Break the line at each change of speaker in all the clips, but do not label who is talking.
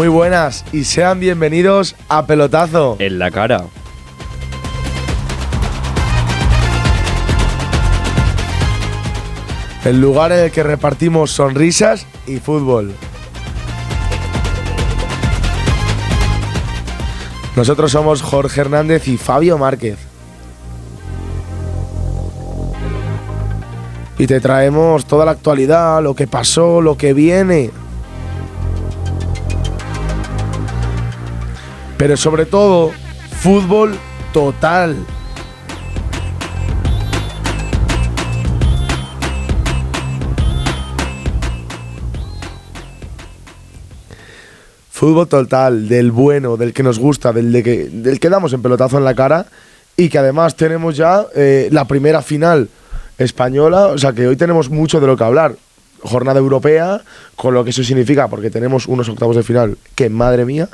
Muy buenas y sean bienvenidos a Pelotazo.
En la cara.
El lugar en el que repartimos sonrisas y fútbol. Nosotros somos Jorge Hernández y Fabio Márquez. Y te traemos toda la actualidad, lo que pasó, lo que viene. Pero sobre todo, fútbol total. Fútbol total, del bueno, del que nos gusta, del que damos en pelotazo en la cara, y que además tenemos ya la primera final española, o sea que hoy tenemos mucho de lo que hablar. Jornada europea, con lo que eso significa, porque tenemos unos octavos de final que madre mía,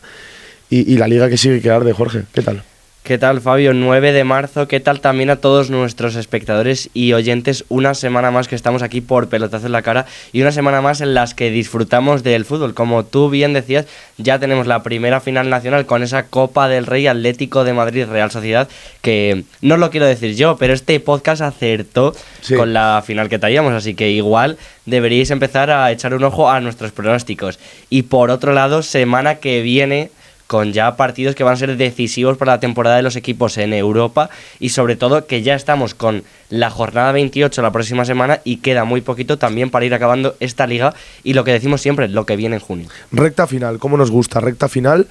y la liga que sigue que arde. Jorge, ¿qué tal?
¿Qué tal, Fabio? 9 de marzo, ¿qué tal también a todos nuestros espectadores y oyentes? Una semana más que estamos aquí por Pelotazo en la cara y una semana más en las que disfrutamos del fútbol. Como tú bien decías, ya tenemos la primera final nacional con esa Copa del Rey Atlético de Madrid Real Sociedad, que no lo quiero decir yo, pero este podcast acertó con la final que traíamos, así que igual deberíais empezar a echar un ojo a nuestros pronósticos. Y por otro lado, semana que viene, con ya partidos que van a ser decisivos para la temporada de los equipos en Europa y sobre todo que ya estamos con la jornada 28 la próxima semana y queda muy poquito también para ir acabando esta liga y lo que decimos siempre, lo que viene en junio.
Recta final, ¿cómo nos gusta? Recta final,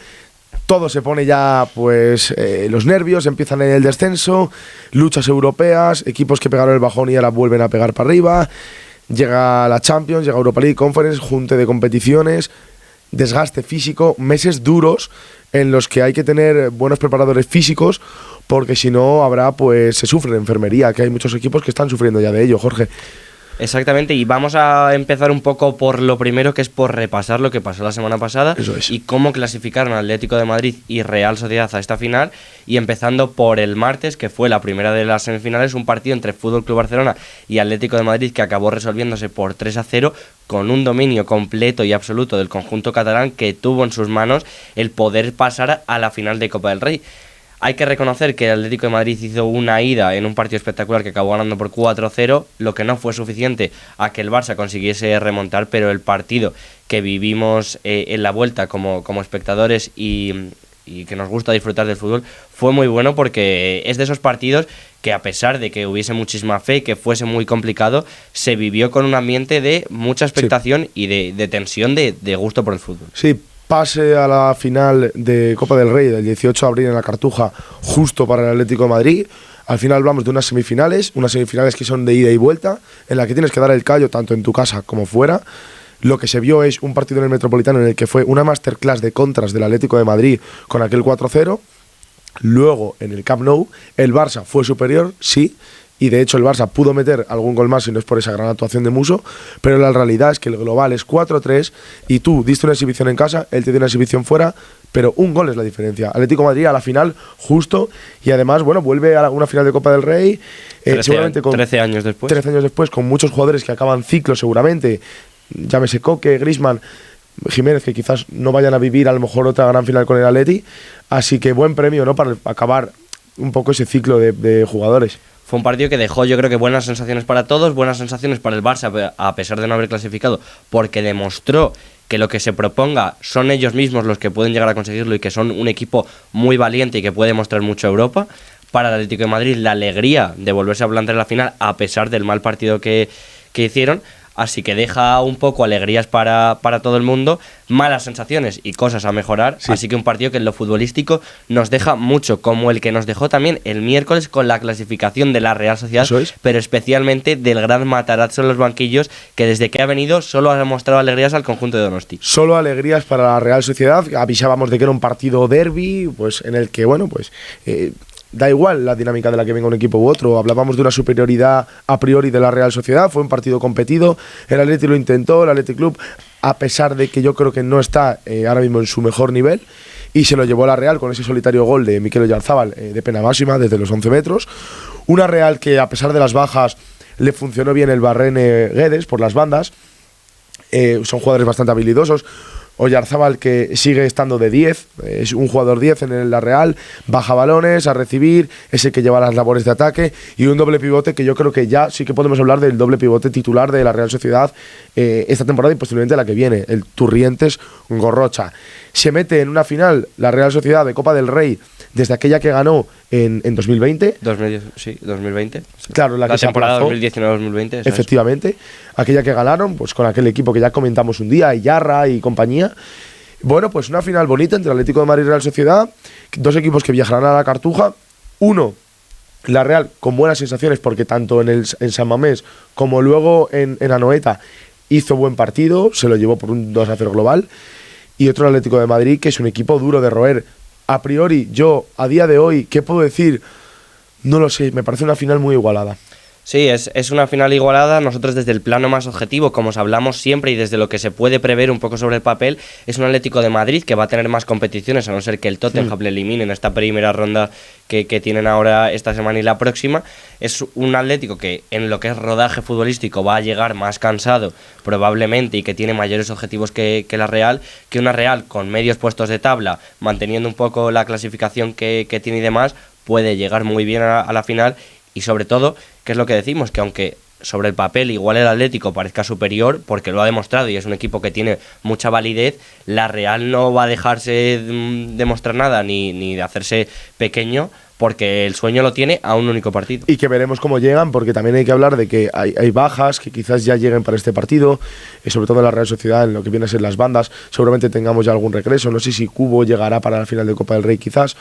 todo se pone ya, pues los nervios, empiezan en el descenso, luchas europeas, equipos que pegaron el bajón y ahora vuelven a pegar para arriba, llega la Champions, llega Europa League, Conference, junte de competiciones, desgaste físico, meses duros en los que hay que tener buenos preparadores físicos, porque si no habrá, pues se sufre de enfermería, que hay muchos equipos que están sufriendo ya de ello, Jorge.
Exactamente, y vamos a empezar un poco por lo primero, que es por repasar lo que pasó la semana pasada.
Eso es.
Y cómo clasificaron Atlético de Madrid y Real Sociedad a esta final, y empezando por el martes, que fue la primera de las semifinales, un partido entre Fútbol Club Barcelona y Atlético de Madrid que acabó resolviéndose por 3-0, con un dominio completo y absoluto del conjunto catalán que tuvo en sus manos el poder pasar a la final de Copa del Rey. Hay que reconocer que el Atlético de Madrid hizo una ida en un partido espectacular que acabó ganando por 4-0, lo que no fue suficiente a que el Barça consiguiese remontar, pero el partido que vivimos en la vuelta como espectadores y que nos gusta disfrutar del fútbol fue muy bueno, porque es de esos partidos que, a pesar de que hubiese muchísima fe, que fuese muy complicado, se vivió con un ambiente de mucha expectación y de tensión, de gusto por el fútbol.
Sí, pase a la final de Copa del Rey del 18 de abril en la Cartuja, justo para el Atlético de Madrid. Al final hablamos de unas semifinales que son de ida y vuelta, en la que tienes que dar el callo tanto en tu casa como fuera. Lo que se vio es un partido en el Metropolitano en el que fue una masterclass de contras del Atlético de Madrid con aquel 4-0. Luego, en el Camp Nou, el Barça fue superior, sí, y de hecho el Barça pudo meter algún gol más si no es por esa gran actuación de Muso, pero la realidad es que el global es 4-3 y tú diste una exhibición en casa, él te dio una exhibición fuera, pero un gol es la diferencia. Atlético de Madrid a la final justo, y además, bueno, vuelve a una final de Copa del Rey,
13 años después.
13 años después, con muchos jugadores que acaban ciclo seguramente, llámese Coque, Griezmann, Jiménez, que quizás no vayan a vivir a lo mejor otra gran final con el Atleti, así que buen premio, ¿no?, para acabar un poco ese ciclo de jugadores.
Fue un partido que dejó, yo creo que buenas sensaciones para todos, buenas sensaciones para el Barça, a pesar de no haber clasificado, porque demostró que lo que se proponga son ellos mismos los que pueden llegar a conseguirlo y que son un equipo muy valiente y que puede mostrar mucho a Europa. Para el Atlético de Madrid, la alegría de volverse a plantar en la final, a pesar del mal partido que hicieron. Así que deja un poco alegrías para todo el mundo, malas sensaciones y cosas a mejorar. Sí. Así que un partido que en lo futbolístico nos deja mucho, como el que nos dejó también el miércoles con la clasificación de la Real Sociedad, pero especialmente del gran Matarazzo en los banquillos, que desde que ha venido solo ha mostrado alegrías al conjunto de Donosti.
Solo alegrías para la Real Sociedad. Avisábamos de que era un partido derbi, pues en el que, bueno, pues da igual la dinámica de la que venga un equipo u otro. Hablábamos de una superioridad a priori de la Real Sociedad. Fue un partido competido. El Atleti lo intentó, el Athletic Club, a pesar de que yo creo que no está ahora mismo en su mejor nivel, y se lo llevó la Real con ese solitario gol de Mikel Oyarzabal de pena máxima desde los 11 metros. Una Real que, a pesar de las bajas, le funcionó bien el Barrene Guedes por las bandas. Son jugadores bastante habilidosos. Oyarzábal, que sigue estando de 10, es un jugador 10 en la Real, baja balones a recibir, es el que lleva las labores de ataque, y un doble pivote que yo creo que ya sí que podemos hablar del doble pivote titular de la Real Sociedad esta temporada y posiblemente la que viene, el Turrientes Gorrocha. Se mete en una final la Real Sociedad de Copa del Rey desde aquella que ganó en 2020.
2020.
Claro, la
temporada 2019-2020.
Efectivamente, aquella que ganaron, pues con aquel equipo que ya comentamos un día, Iyarra y compañía. Bueno, pues una final bonita entre Atlético de Madrid y Real Sociedad, dos equipos que viajarán a la Cartuja. Uno, la Real, con buenas sensaciones, porque tanto en San Mamés como luego en Anoeta hizo buen partido, se lo llevó por un 2-0 global. Y otro, el Atlético de Madrid, que es un equipo duro de roer. A priori, yo, a día de hoy, ¿qué puedo decir? No lo sé, me parece una final muy igualada.
Sí, es una final igualada. Nosotros desde el plano más objetivo, como os hablamos siempre y desde lo que se puede prever un poco sobre el papel, es un Atlético de Madrid que va a tener más competiciones, a no ser que el Tottenham le elimine en esta primera ronda que tienen ahora esta semana y la próxima. Es un Atlético que en lo que es rodaje futbolístico va a llegar más cansado probablemente y que tiene mayores objetivos que la Real, que una Real con medios puestos de tabla, manteniendo un poco la clasificación que tiene y demás, puede llegar muy bien a la final. Y sobre todo, que es lo que decimos, que aunque sobre el papel igual el Atlético parezca superior, porque lo ha demostrado y es un equipo que tiene mucha validez, la Real no va a dejarse demostrar nada ni de hacerse pequeño, porque el sueño lo tiene a un único partido.
Y que veremos cómo llegan, porque también hay que hablar de que hay bajas que quizás ya lleguen para este partido, sobre todo en la Real Sociedad, en lo que viene a ser las bandas. Seguramente tengamos ya algún regreso, no sé si Cubo llegará para la final de Copa del Rey quizás.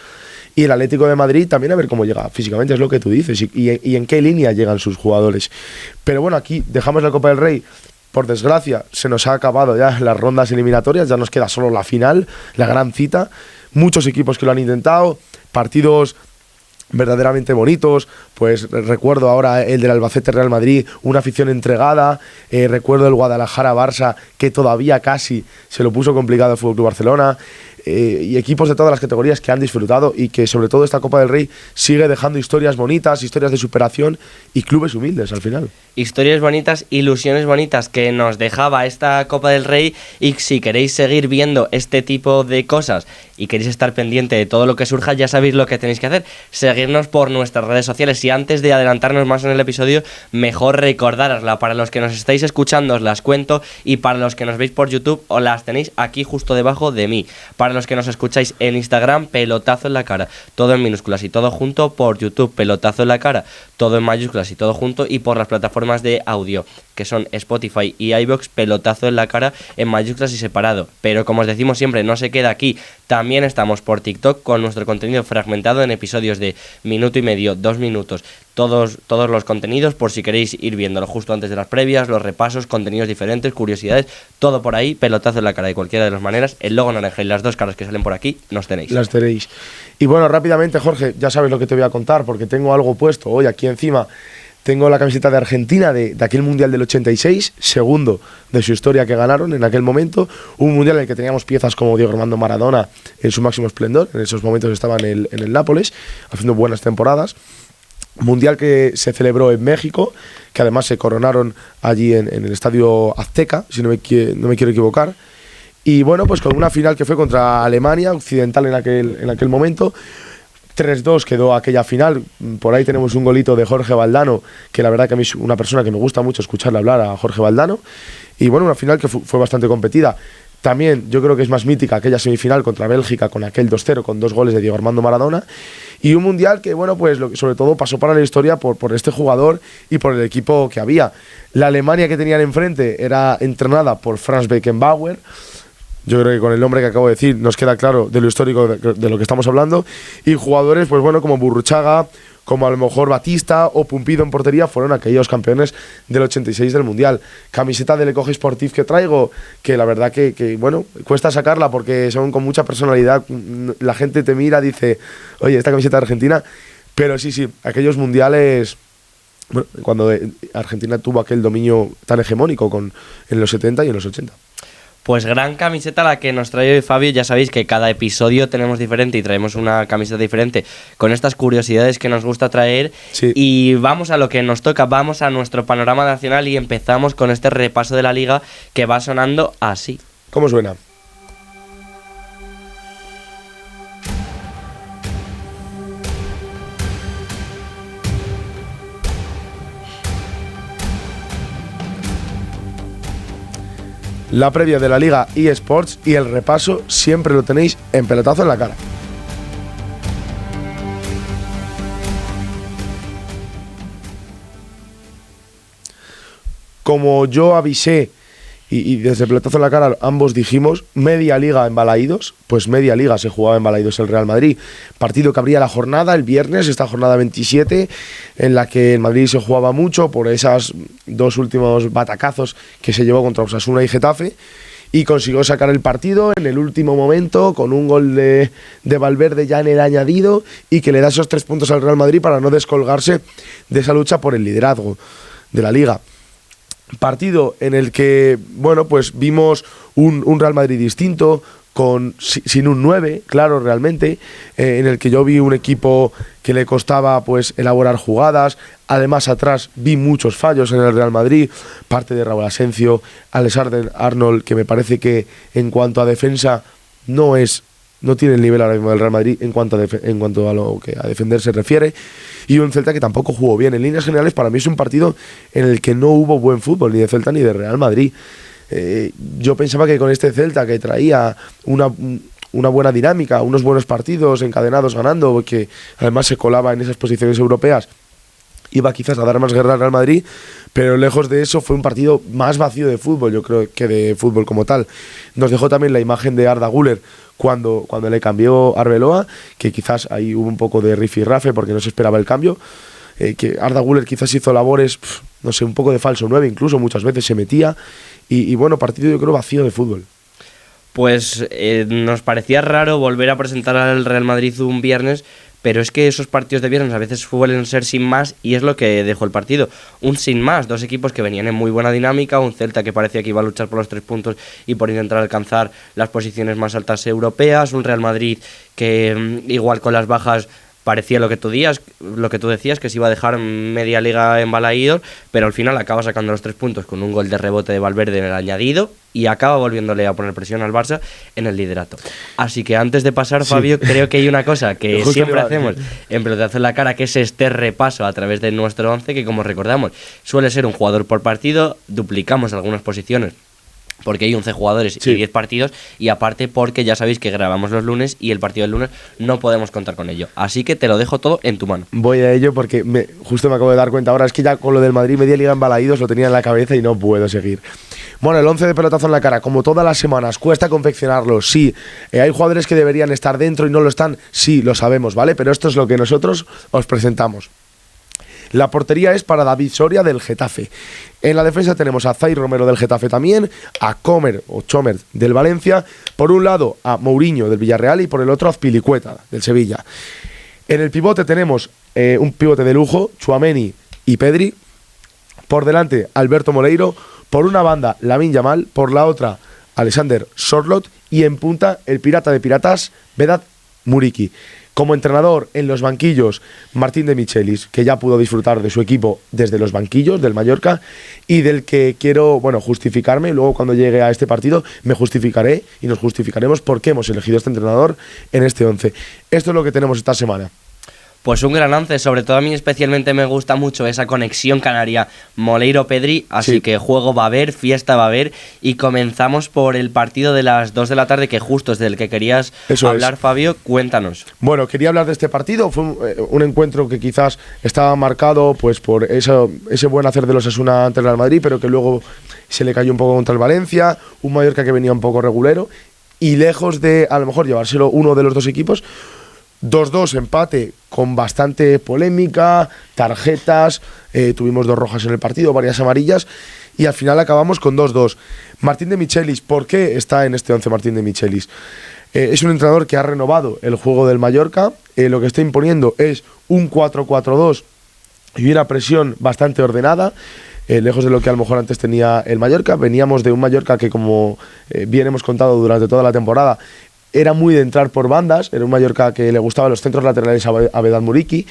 Y el Atlético de Madrid también a ver cómo llega físicamente, es lo que tú dices, y en qué línea llegan sus jugadores. Pero bueno, aquí dejamos la Copa del Rey. Por desgracia, se nos ha acabado ya las rondas eliminatorias, ya nos queda solo la final, la gran cita. Muchos equipos que lo han intentado, partidos verdaderamente bonitos, pues recuerdo ahora el del Albacete Real Madrid, una afición entregada, recuerdo el Guadalajara Barça, que todavía casi se lo puso complicado el FC Barcelona, y equipos de todas las categorías que han disfrutado y que sobre todo esta Copa del Rey sigue dejando historias bonitas, historias de superación y clubes humildes al final.
Historias bonitas, ilusiones bonitas que nos dejaba esta Copa del Rey, y si queréis seguir viendo este tipo de cosas y queréis estar pendiente de todo lo que surja, ya sabéis lo que tenéis que hacer, seguirnos por nuestras redes sociales. Y antes de adelantarnos más en el episodio, mejor recordárosla. Para los que nos estáis escuchando os las cuento, y para los que nos veis por YouTube os las tenéis aquí justo debajo de mí. Para los que nos escucháis en Instagram, Pelotazo en la Cara, todo en minúsculas y todo junto. Por YouTube, Pelotazo en la Cara, todo en mayúsculas y todo junto. Y por las plataformas de audio, que son Spotify y iVoox, Pelotazo en la Cara en mayúsculas y separado. Pero como os decimos siempre, no se queda aquí. También estamos por TikTok con nuestro contenido fragmentado en episodios de minuto y medio, 2 minutos. Todos los contenidos, por si queréis ir viéndolo justo antes de las previas, los repasos, contenidos diferentes, curiosidades, todo por ahí. Pelotazo en la Cara de cualquiera de las maneras. El logo naranja y las dos caras que salen por aquí nos tenéis.
Las tenéis. Y bueno, rápidamente, Jorge, ya sabes lo que te voy a contar, porque tengo algo puesto hoy aquí encima. Tengo la camiseta de Argentina de aquel Mundial del 86, segundo de su historia que ganaron en aquel momento. Un Mundial en el que teníamos piezas como Diego Armando Maradona en su máximo esplendor. En esos momentos estaba en el Nápoles, haciendo buenas temporadas. Mundial que se celebró en México, que además se coronaron allí en el Estadio Azteca, si no me quiero equivocar. Y bueno, pues con una final que fue contra Alemania Occidental en aquel momento. 3-2 quedó aquella final. Por ahí tenemos un golito de Jorge Valdano, que la verdad que a mí es una persona que me gusta mucho escucharle hablar, a Jorge Valdano. Y bueno, una final que fue bastante competida. También yo creo que es más mítica aquella semifinal contra Bélgica con aquel 2-0 con 2 goles de Diego Armando Maradona. Y un mundial que, bueno, pues sobre todo pasó para la historia por este jugador y por el equipo que había. La Alemania que tenían enfrente era entrenada por Franz Beckenbauer. Yo creo que con el nombre que acabo de decir nos queda claro de lo histórico de lo que estamos hablando. Y jugadores, pues bueno, como Burruchaga, como a lo mejor Batista o Pumpido en portería, fueron aquellos campeones del 86 del Mundial. Camiseta del Ecoge Sportif que traigo, que la verdad que bueno, cuesta sacarla porque son con mucha personalidad. La gente te mira, dice, oye, esta camiseta de Argentina. Pero sí, aquellos mundiales, bueno, cuando Argentina tuvo aquel dominio tan hegemónico en los 70 y en los 80.
Pues gran camiseta la que nos trae hoy Fabio. Ya sabéis que cada episodio tenemos diferente y traemos una camiseta diferente con estas curiosidades que nos gusta traer.
Sí.
Y vamos a lo que nos toca, vamos a nuestro panorama nacional y empezamos con este repaso de la liga que va sonando así.
¿Cómo suena? la previa de la Liga eSports y el repaso siempre lo tenéis en Pelotazo en la Cara. Como yo avisé y desde Pelotazo en la Cara ambos dijimos, media liga en Balaídos, pues media liga se jugaba en Balaídos el Real Madrid. Partido que abría la jornada el viernes, esta jornada 27, en la que el Madrid se jugaba mucho por esos dos últimos batacazos que se llevó contra Osasuna y Getafe, y consiguió sacar el partido en el último momento con un gol de Valverde ya en el añadido, y que le da esos 3 puntos al Real Madrid para no descolgarse de esa lucha por el liderazgo de la liga. Partido en el que, bueno, pues vimos un Real Madrid distinto, sin un 9, claro, realmente, en el que yo vi un equipo que le costaba pues elaborar jugadas. Además, atrás vi muchos fallos en el Real Madrid, parte de Raúl Asencio, Alexander-Arnold, que me parece que en cuanto a defensa no tiene el nivel ahora mismo del Real Madrid en cuanto a lo que a defender se refiere, y un Celta que tampoco jugó bien. En líneas generales, para mí es un partido en el que no hubo buen fútbol, ni de Celta ni de Real Madrid. Yo pensaba que con este Celta, que traía una buena dinámica, unos buenos partidos encadenados ganando, que además se colaba en esas posiciones europeas, iba quizás a dar más guerra al Real Madrid, pero lejos de eso fue un partido más vacío de fútbol, yo creo, que de fútbol como tal. Nos dejó también la imagen de Arda Güler cuando le cambió Arbeloa, que quizás ahí hubo un poco de rifirrafe porque no se esperaba el cambio, que Arda Güler quizás hizo labores, no sé, un poco de falso 9, incluso muchas veces se metía, y bueno, partido yo creo vacío de fútbol.
Pues nos parecía raro volver a presentar al Real Madrid un viernes, pero es que esos partidos de viernes a veces suelen ser sin más, y es lo que dejó el partido. Un sin más, dos equipos que venían en muy buena dinámica, un Celta que parecía que iba a luchar por los 3 puntos y por intentar alcanzar las posiciones más altas europeas, un Real Madrid que igual con las bajas parecía lo que tú decías, que se iba a dejar media liga en Balaídos, pero al final acaba sacando los 3 puntos con un gol de rebote de Valverde en el añadido y acaba volviéndole a poner presión al Barça en el liderato. Así que antes de pasar, sí, Fabio, creo que hay una cosa que siempre hacemos en Pelotazo en la Cara, que es este repaso a través de nuestro 11, que como recordamos suele ser un jugador por partido, duplicamos algunas posiciones porque hay 11 jugadores y 10 partidos, y aparte porque ya sabéis que grabamos los lunes y el partido del lunes no podemos contar con ello. Así que te lo dejo todo en tu mano.
Voy a ello porque justo me acabo de dar cuenta ahora, es que ya con lo del Madrid media liga en Balaídos lo tenía en la cabeza y no puedo seguir. Bueno, el 11 de Pelotazo en la Cara, como todas las semanas, cuesta confeccionarlo, sí. Hay jugadores que deberían estar dentro y no lo están, sí, lo sabemos, ¿vale? Pero esto es lo que nosotros os presentamos. La portería es para David Soria del Getafe. En la defensa tenemos a Zaire Romero del Getafe también, a Chomer del Valencia, por un lado a Mourinho del Villarreal y por el otro a Azpilicueta del Sevilla. En el pivote tenemos un pivote de lujo, Tchouaméni y Pedri. Por delante, Alberto Moleiro. Por una banda, Lamine Yamal. Por la otra, Alexander Sorloth. Y en punta, el pirata de piratas, Vedat Muriqi. Como entrenador en los banquillos, Martín de Michelis, que ya pudo disfrutar de su equipo desde los banquillos del Mallorca, y del que quiero, justificarme. Luego, cuando llegue a este partido, me justificaré y nos justificaremos por qué hemos elegido a este entrenador en este 11. Esto es lo que tenemos esta semana.
Pues un gran 11, sobre todo a mí especialmente me gusta mucho esa conexión canaria Moleiro-Pedri, así que juego va a haber, fiesta va a haber, y comenzamos por el partido de las 2 de la tarde, que justo es del que querías hablar, Fabio, cuéntanos.
Bueno, quería hablar de este partido, fue un encuentro que quizás estaba marcado pues por ese buen hacer de los Osasuna ante el Real Madrid, pero que luego se le cayó un poco contra el Valencia, un Mallorca que venía un poco regulero, y lejos de a lo mejor llevárselo uno de los dos equipos. 2-2, empate con bastante polémica, tarjetas, tuvimos 2 rojas en el partido, varias amarillas, y al final acabamos con 2-2. Martín de Michelis, ¿por qué está en este 11 Martín de Michelis? Es un entrenador que ha renovado el juego del Mallorca, lo que está imponiendo es un 4-4-2 y una presión bastante ordenada, lejos de lo que a lo mejor antes tenía el Mallorca. Veníamos de un Mallorca que, como bien hemos contado durante toda la temporada, era muy de entrar por bandas, era un Mallorca que le gustaban los centros laterales a Vedat Muriqi,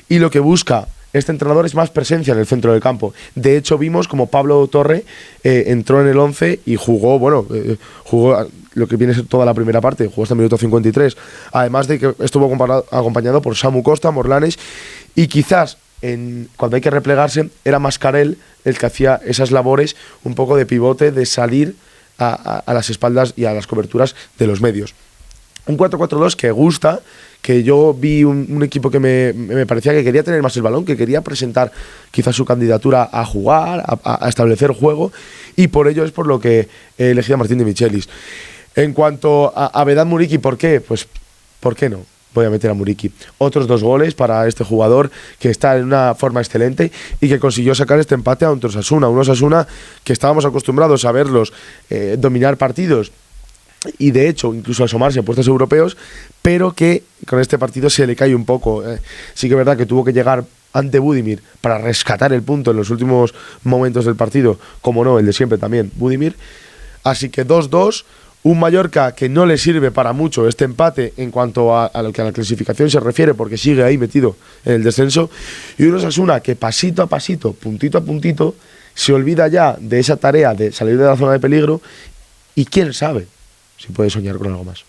y lo que busca este entrenador es más presencia en el centro del campo. De hecho, vimos como Pablo Torre entró en el 11 y jugó lo que viene a ser toda la primera parte, jugó hasta el minuto 53, además de que estuvo acompañado por Samu Costa, Morlanes, y quizás cuando hay que replegarse era Mascarell el que hacía esas labores un poco de pivote, de salir a las espaldas y a las coberturas de los medios. Un 4-4-2 que gusta, que yo vi un equipo que me parecía que quería tener más el balón, que quería presentar quizás su candidatura a jugar, a establecer juego, y por ello es por lo que he elegido a Martín de Michelis. En cuanto a Vedat Muriqi, ¿por qué? Pues, ¿por qué no? Voy a meter a Muriqi. Otros 2 goles para este jugador que está en una forma excelente y que consiguió sacar este empate a un Osasuna. Un Osasuna que estábamos acostumbrados a verlos dominar partidos y de hecho incluso asomarse a puestos europeos, pero que con este partido se le cae un poco. Sí que es verdad que tuvo que llegar ante Budimir para rescatar el punto en los últimos momentos del partido, como no, el de siempre también, Budimir. Así que 2-2, un Mallorca que no le sirve para mucho este empate en cuanto a lo que a la clasificación se refiere, porque sigue ahí metido en el descenso, y un Osasuna que pasito a pasito, puntito a puntito, se olvida ya de esa tarea de salir de la zona de peligro, y quién sabe si puede soñar con algo más.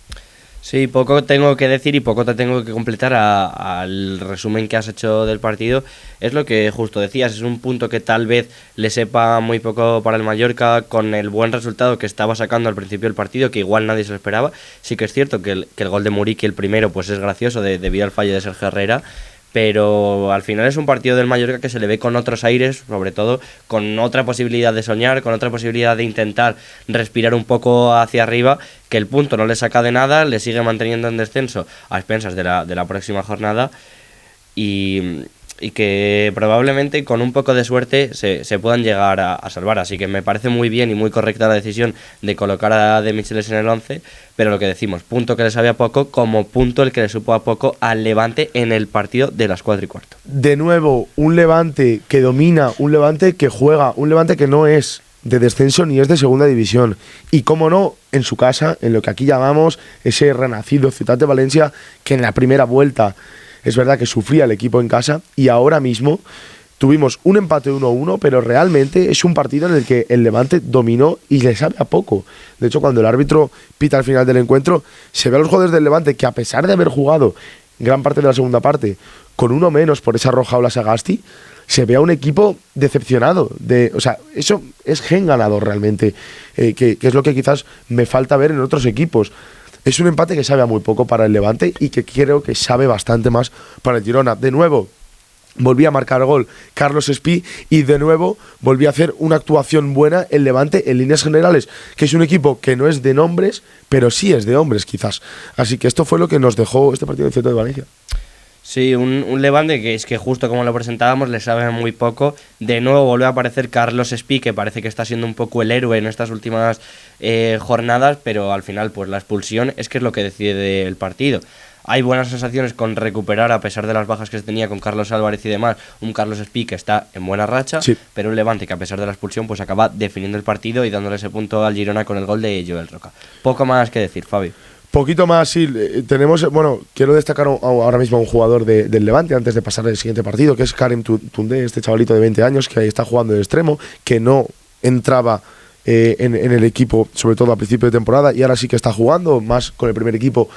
Sí, poco tengo que decir y poco te tengo que completar al resumen que has hecho del partido. Es lo que justo decías, es un punto que tal vez le sepa muy poco para el Mallorca con el buen resultado que estaba sacando al principio del partido, que igual nadie se lo esperaba. Sí que es cierto que el gol de Muriqui, el primero, pues es gracioso debido al fallo de Sergio Herrera, pero al final es un partido del Mallorca que se le ve con otros aires, sobre todo con otra posibilidad de soñar, con otra posibilidad de intentar respirar un poco hacia arriba, que el punto no le saca de nada, le sigue manteniendo en descenso a expensas de la próxima jornada y que probablemente con un poco de suerte se puedan llegar a salvar. Así que me parece muy bien y muy correcta la decisión de colocar a De Michelis en el 11, pero lo que decimos, punto que le sabía poco, como punto el que le supo a poco al Levante en el partido de las 4:15.
De nuevo, un Levante que domina, un Levante que juega, un Levante que no es de descenso ni es de segunda división. Y cómo no, en su casa, en lo que aquí llamamos ese renacido Ciutat de Valencia, que en la primera vuelta es verdad que sufría el equipo en casa, y ahora mismo tuvimos un empate 1-1, pero realmente es un partido en el que el Levante dominó y le sabe a poco. De hecho, cuando el árbitro pita al final del encuentro, se ve a los jugadores del Levante que, a pesar de haber jugado gran parte de la segunda parte con uno menos por esa roja Ola Sagasti, se ve a un equipo decepcionado. O sea, eso es gen ganador realmente, que es lo que quizás me falta ver en otros equipos. Es un empate que sabe a muy poco para el Levante y que creo que sabe bastante más para el Girona. De nuevo, volví a marcar gol Carlos Espí y de nuevo volví a hacer una actuación buena el Levante en líneas generales, que es un equipo que no es de nombres, pero sí es de hombres quizás. Así que esto fue lo que nos dejó este partido de Ciutat de Valencia.
Sí, un Levante que es que justo como lo presentábamos le sabe muy poco. De nuevo vuelve a aparecer Carlos Espí, que parece que está siendo un poco el héroe en estas últimas jornadas, pero al final pues la expulsión es que es lo que decide el partido. Hay buenas sensaciones con recuperar, a pesar de las bajas que se tenía con Carlos Álvarez y demás, un Carlos Espí que está en buena racha, sí, pero un Levante que a pesar de la expulsión pues acaba definiendo el partido y dándole ese punto al Girona con el gol de Joel Roca. Poco más que decir, Fabio.
Poquito más, sí. Tenemos, bueno, quiero destacar ahora mismo a un jugador del Levante antes de pasar al siguiente partido, que es Karim Toundé, este chavalito de 20 años que ahí está jugando de extremo, que no entraba en el equipo, sobre todo a principio de temporada, y ahora sí que está jugando más con el primer equipo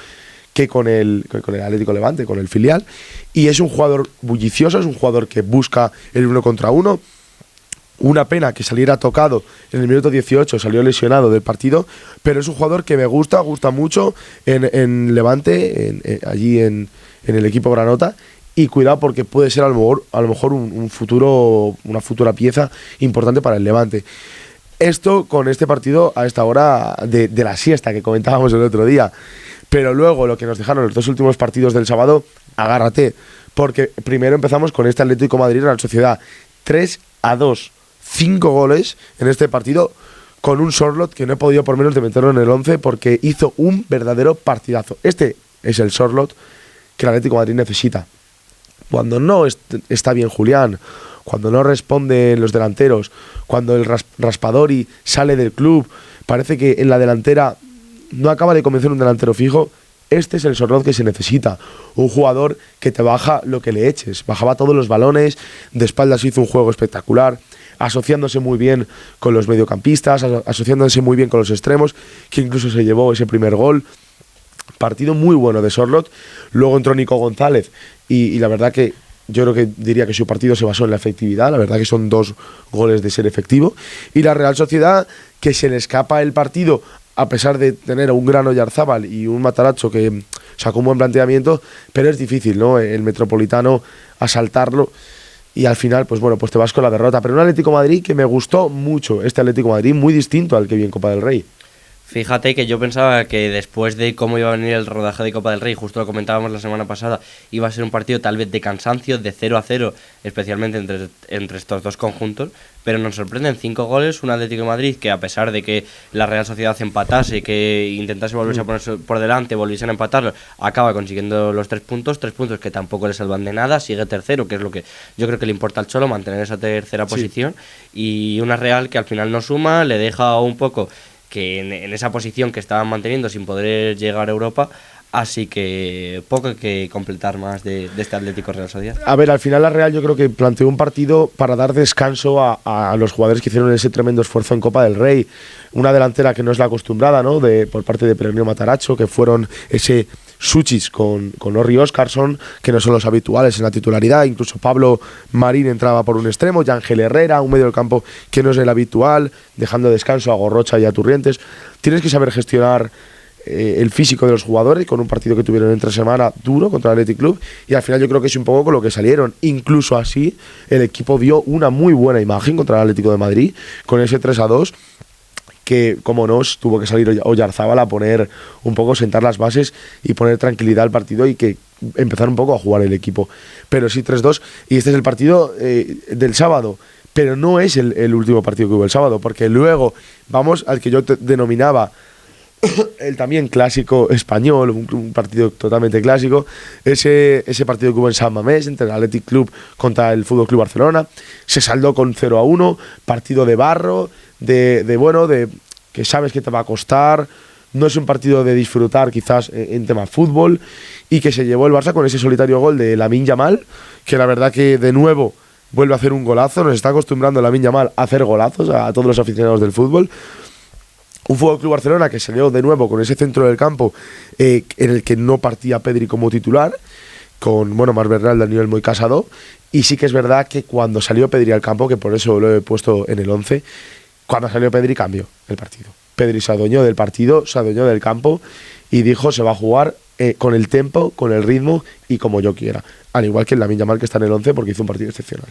que con el Atlético Levante, con el filial. Y es un jugador bullicioso, es un jugador que busca el 1 contra 1. Una pena que saliera tocado en el minuto 18, salió lesionado del partido, pero es un jugador que me gusta mucho en Levante, allí en el equipo granota, y cuidado porque puede ser a lo mejor una futura pieza importante para el Levante. Esto con este partido a esta hora de la siesta que comentábamos el otro día, pero luego lo que nos dejaron los 2 últimos partidos del sábado, agárrate, porque primero empezamos con este Atlético Madrid-Real Sociedad, 3-2. 5 goles en este partido, con un Sorloth que no he podido por menos de meterlo en el 11 porque hizo un verdadero partidazo. Este es el Sorloth que el Atlético de Madrid necesita. Cuando no está bien Julián, cuando no responden los delanteros, cuando el Raspadori sale del club, parece que en la delantera no acaba de convencer un delantero fijo. Este es el Sorloth que se necesita, un jugador que te baja lo que le eches. Bajaba todos los balones, de espaldas hizo un juego espectacular, asociándose muy bien con los mediocampistas, asociándose muy bien con los extremos, que incluso se llevó ese primer gol. Partido muy bueno de Sorloth. Luego entró Nico González y la verdad que yo creo que diría que su partido se basó en la efectividad, la verdad que son 2 goles de ser efectivo, y la Real Sociedad, que se le escapa el partido a pesar de tener a un gran Oyarzábal y un Matarazzo que sacó un buen planteamiento, pero es difícil, ¿no? El Metropolitano asaltarlo y al final, pues bueno, pues te vas con la derrota. Pero un Atlético de Madrid que me gustó mucho, este Atlético de Madrid, muy distinto al que vi en Copa del Rey.
Fíjate que yo pensaba que después de cómo iba a venir el rodaje de Copa del Rey, justo lo comentábamos la semana pasada, iba a ser un partido tal vez de cansancio, de 0-0, especialmente entre estos dos conjuntos, pero nos sorprenden 5 goles, un Atlético de Madrid que a pesar de que la Real Sociedad empatase, que intentase volverse a ponerse por delante, volviesen a empatarlo, acaba consiguiendo los 3 puntos que tampoco le salvan de nada, sigue tercero, que es lo que yo creo que le importa al Cholo, mantener esa tercera posición, y una Real que al final no suma, le deja un poco que en esa posición que estaban manteniendo sin poder llegar a Europa, así que poco que completar más de este Atlético Real Sociedad.
A ver, al final la Real yo creo que planteó un partido para dar descanso a los jugadores que hicieron ese tremendo esfuerzo en Copa del Rey, una delantera que no es la acostumbrada, ¿no? Por parte de Pellegrino Matarazzo, que fueron ese Suchis con Orri Óscarson, que no son los habituales en la titularidad, incluso Pablo Marín entraba por un extremo, y Ángel Herrera, un medio del campo que no es el habitual, dejando descanso a Gorrocha y a Turrientes. Tienes que saber gestionar el físico de los jugadores con un partido que tuvieron entre semana duro contra el Athletic Club, y al final yo creo que es un poco con lo que salieron. Incluso así el equipo dio una muy buena imagen contra el Atlético de Madrid con ese 3-2 que, como nos, tuvo que salir Oyarzábal a poner un poco, sentar las bases y poner tranquilidad al partido y que empezar un poco a jugar el equipo. Pero sí 3-2, y este es el partido del sábado, pero no es el último partido que hubo el sábado, porque luego vamos al que yo denominaba el también clásico español, un partido totalmente clásico, ese partido que hubo en San Mamés entre el Athletic Club contra el Fútbol Club Barcelona, se saldó con 0-1, partido de barro, de que sabes que te va a costar, no es un partido de disfrutar quizás en tema fútbol, y que se llevó el Barça con ese solitario gol de Lamine Yamal, que la verdad que de nuevo vuelve a hacer un golazo, nos está acostumbrando Lamine Yamal a hacer golazos a todos los aficionados del fútbol. Un Fútbol Club Barcelona que salió de nuevo con ese centro del campo en el que no partía Pedri como titular, con Marc Bernal, Daniel Moy Casado, y sí que es verdad que cuando salió Pedri al campo, que por eso lo he puesto en el 11, cuando salió Pedri cambió el partido. Pedri se adueñó del partido, se adueñó del campo y dijo se va a jugar con el tempo, con el ritmo y como yo quiera. Al igual que el Lamine Yamal, que está en el 11 porque hizo un partido excepcional.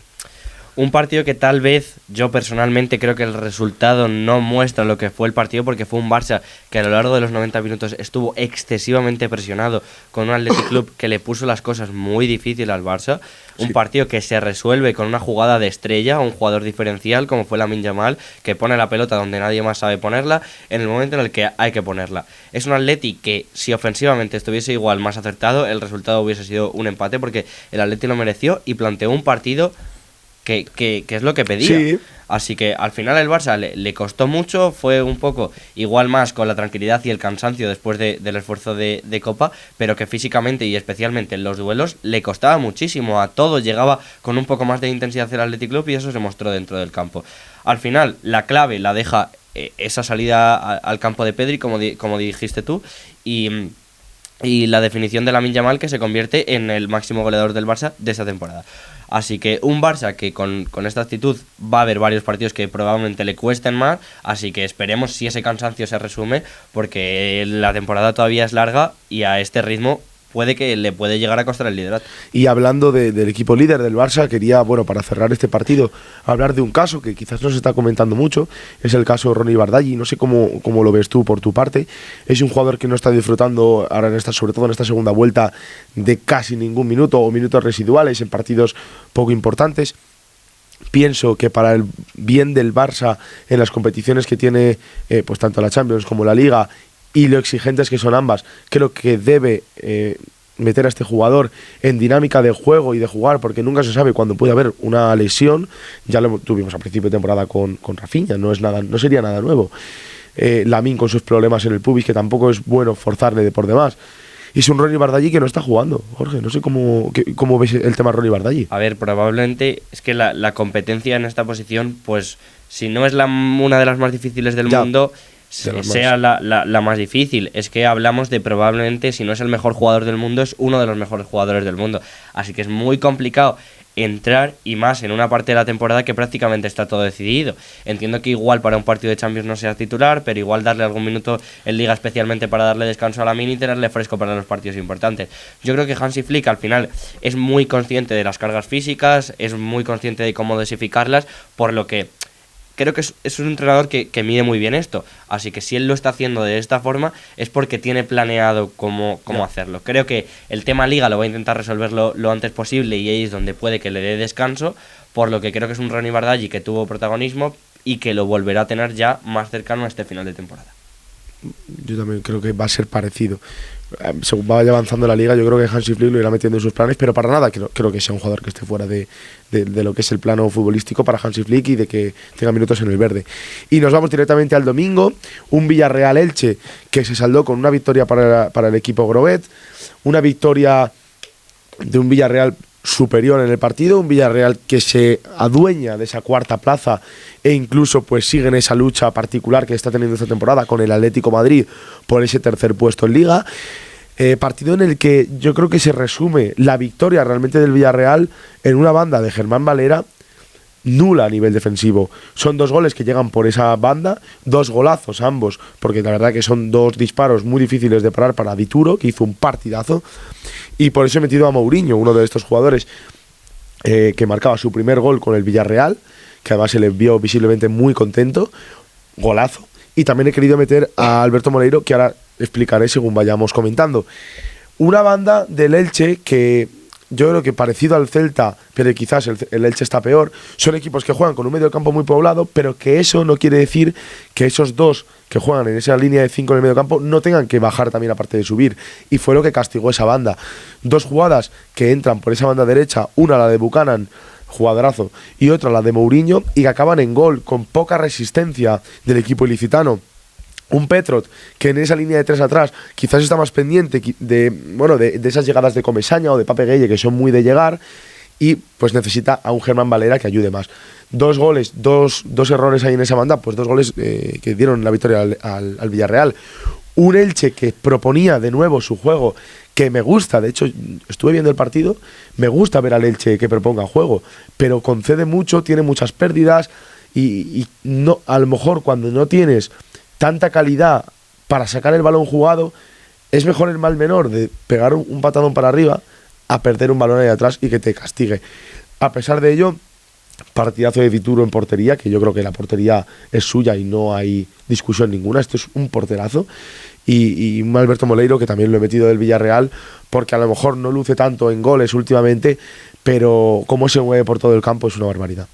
Un partido que tal vez yo personalmente creo que el resultado no muestra lo que fue el partido, porque fue un Barça que a lo largo de los 90 minutos estuvo excesivamente presionado, con un Athletic Club que le puso las cosas muy difíciles al Barça. Un partido que se resuelve con una jugada de estrella, un jugador diferencial como fue Lamine Yamal, que pone la pelota donde nadie más sabe ponerla en el momento en el que hay que ponerla. Es un Athletic que si ofensivamente estuviese igual más acertado, el resultado hubiese sido un empate, porque el Athletic lo mereció y planteó un partido que es lo que pedía. Sí. Así que al final el Barça le costó mucho, fue un poco igual más con la tranquilidad y el cansancio después del esfuerzo de Copa, pero que físicamente y especialmente en los duelos le costaba muchísimo, a todo llegaba con un poco más de intensidad el Athletic Club y eso se mostró dentro del campo. Al final la clave la deja esa salida al campo de Pedri, como dijiste tú, y la definición de Lamine Yamal, que se convierte en el máximo goleador del Barça de esta temporada. Así que un Barça que con esta actitud va a haber varios partidos que probablemente le cuesten más, así que esperemos si ese cansancio se resume, porque la temporada todavía es larga y a este ritmo puede que le puede llegar a costar el liderato.
Y hablando del equipo líder del Barça, quería, para cerrar este partido, hablar de un caso que quizás no se está comentando mucho, es el caso de Ronny Bardaghi. No sé cómo lo ves tú por tu parte. Es un jugador que no está disfrutando ahora sobre todo en esta segunda vuelta, de casi ningún minuto o minutos residuales en partidos poco importantes. Pienso que para el bien del Barça en las competiciones que tiene, pues tanto la Champions como la Liga, y lo exigentes que son ambas, creo que debe meter a este jugador en dinámica de juego y de jugar, porque nunca se sabe cuándo puede haber una lesión. Ya lo tuvimos a principio de temporada con Rafinha, no sería nada nuevo. Lamine con sus problemas en el pubis, que tampoco es bueno forzarle de por demás. Y es un Ronny Bardaghi que no está jugando, Jorge. No sé cómo ves el tema Ronny Bardaghi.
A ver, probablemente es que la competencia en esta posición, pues si no es una de las más difíciles del mundo, sea la más difícil. Es que hablamos de probablemente, si no es el mejor jugador del mundo, es uno de los mejores jugadores del mundo. Así que es muy complicado entrar, y más en una parte de la temporada que prácticamente está todo decidido. Entiendo que igual para un partido de Champions no sea titular, pero igual darle algún minuto en Liga, especialmente para darle descanso a Lamine y tenerle fresco para los partidos importantes. Yo creo que Hansi Flick al final es muy consciente de las cargas físicas, es muy consciente de cómo dosificarlas, por lo que creo que es un entrenador que mide muy bien esto. Así que si él lo está haciendo de esta forma es porque tiene planeado cómo hacerlo. Creo que el tema Liga lo va a intentar resolver lo antes posible, y ahí es donde puede que le dé descanso, por lo que creo que es un Ronny Bardghji que tuvo protagonismo y que lo volverá a tener ya más cercano a este final de temporada.
Yo también creo que va a ser parecido. Según vaya avanzando la Liga, yo creo que Hansi Flick lo irá metiendo en sus planes, pero para nada creo que sea un jugador que esté fuera de lo que es el plano futbolístico para Hansi Flick y de que tenga minutos en el verde. Y nos vamos directamente al domingo, un Villarreal-Elche que se saldó con una victoria para el equipo Grobet, una victoria de un Villarreal superior en el partido, un Villarreal que se adueña de esa cuarta plaza e incluso pues sigue en esa lucha particular que está teniendo esta temporada con el Atlético Madrid por ese tercer puesto en Liga. Partido en el que yo creo que se resume la victoria realmente del Villarreal en una banda de Germán Valera nula a nivel defensivo. Son 2 goles que llegan por esa banda, 2 golazos ambos, porque la verdad que son 2 disparos muy difíciles de parar para Dituro, que hizo un partidazo, y por eso he metido a Mourinho, uno de estos jugadores que marcaba su primer gol con el Villarreal, que además se le vio visiblemente muy contento, golazo, y también he querido meter a Alberto Moleiro, que ahora explicaré según vayamos comentando. Una banda del Elche que yo creo que parecido al Celta, pero quizás el Elche está peor, son equipos que juegan con un medio campo muy poblado, pero que eso no quiere decir que esos 2 que juegan en esa línea de 5 en el medio campo no tengan que bajar también aparte de subir, y fue lo que castigó esa banda. 2 jugadas que entran por esa banda derecha, una la de Buchanan, jugadorazo, y otra la de Mourinho, y que acaban en gol con poca resistencia del equipo ilicitano. Un Petrot que en esa línea de 3 atrás quizás está más pendiente de esas llegadas de Comesaña o de Pape Gueye, que son muy de llegar, y pues necesita a un Germán Valera que ayude más. 2 goles, dos errores ahí en esa banda, pues 2 goles que dieron la victoria al Villarreal. Un Elche que proponía de nuevo su juego, que me gusta, de hecho estuve viendo el partido, me gusta ver al Elche que proponga juego, pero concede mucho, tiene muchas pérdidas, y no, a lo mejor cuando no tienes tanta calidad para sacar el balón jugado, es mejor el mal menor de pegar un patadón para arriba a perder un balón ahí atrás y que te castigue. A pesar de ello, partidazo de Dituro en portería, que yo creo que la portería es suya y no hay discusión ninguna. Esto es un porterazo. Y un Alberto Moleiro, que también lo he metido del Villarreal, porque a lo mejor no luce tanto en goles últimamente, pero como se mueve por todo el campo es una barbaridad.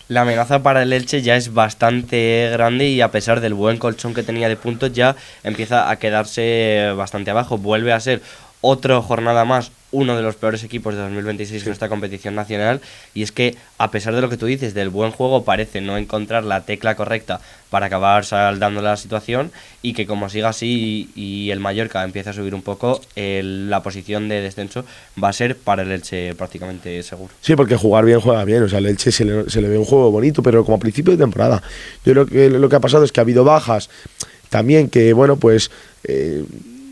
La amenaza para el Elche ya es bastante grande, y a pesar del buen colchón que tenía de puntos ya empieza a quedarse bastante abajo. Vuelve a ser otra jornada más uno de los peores equipos de 2026 en esta competición nacional, y es que a pesar de lo que tú dices del buen juego, parece no encontrar la tecla correcta para acabar saldando la situación, y que como siga así y el Mallorca empieza a subir un poco, la posición de descenso va a ser para el Elche prácticamente seguro.
Sí, porque jugar bien juega bien, o sea, el Elche se le ve un juego bonito, pero como a principio de temporada. Yo creo que lo que ha pasado es que ha habido bajas también, que bueno, pues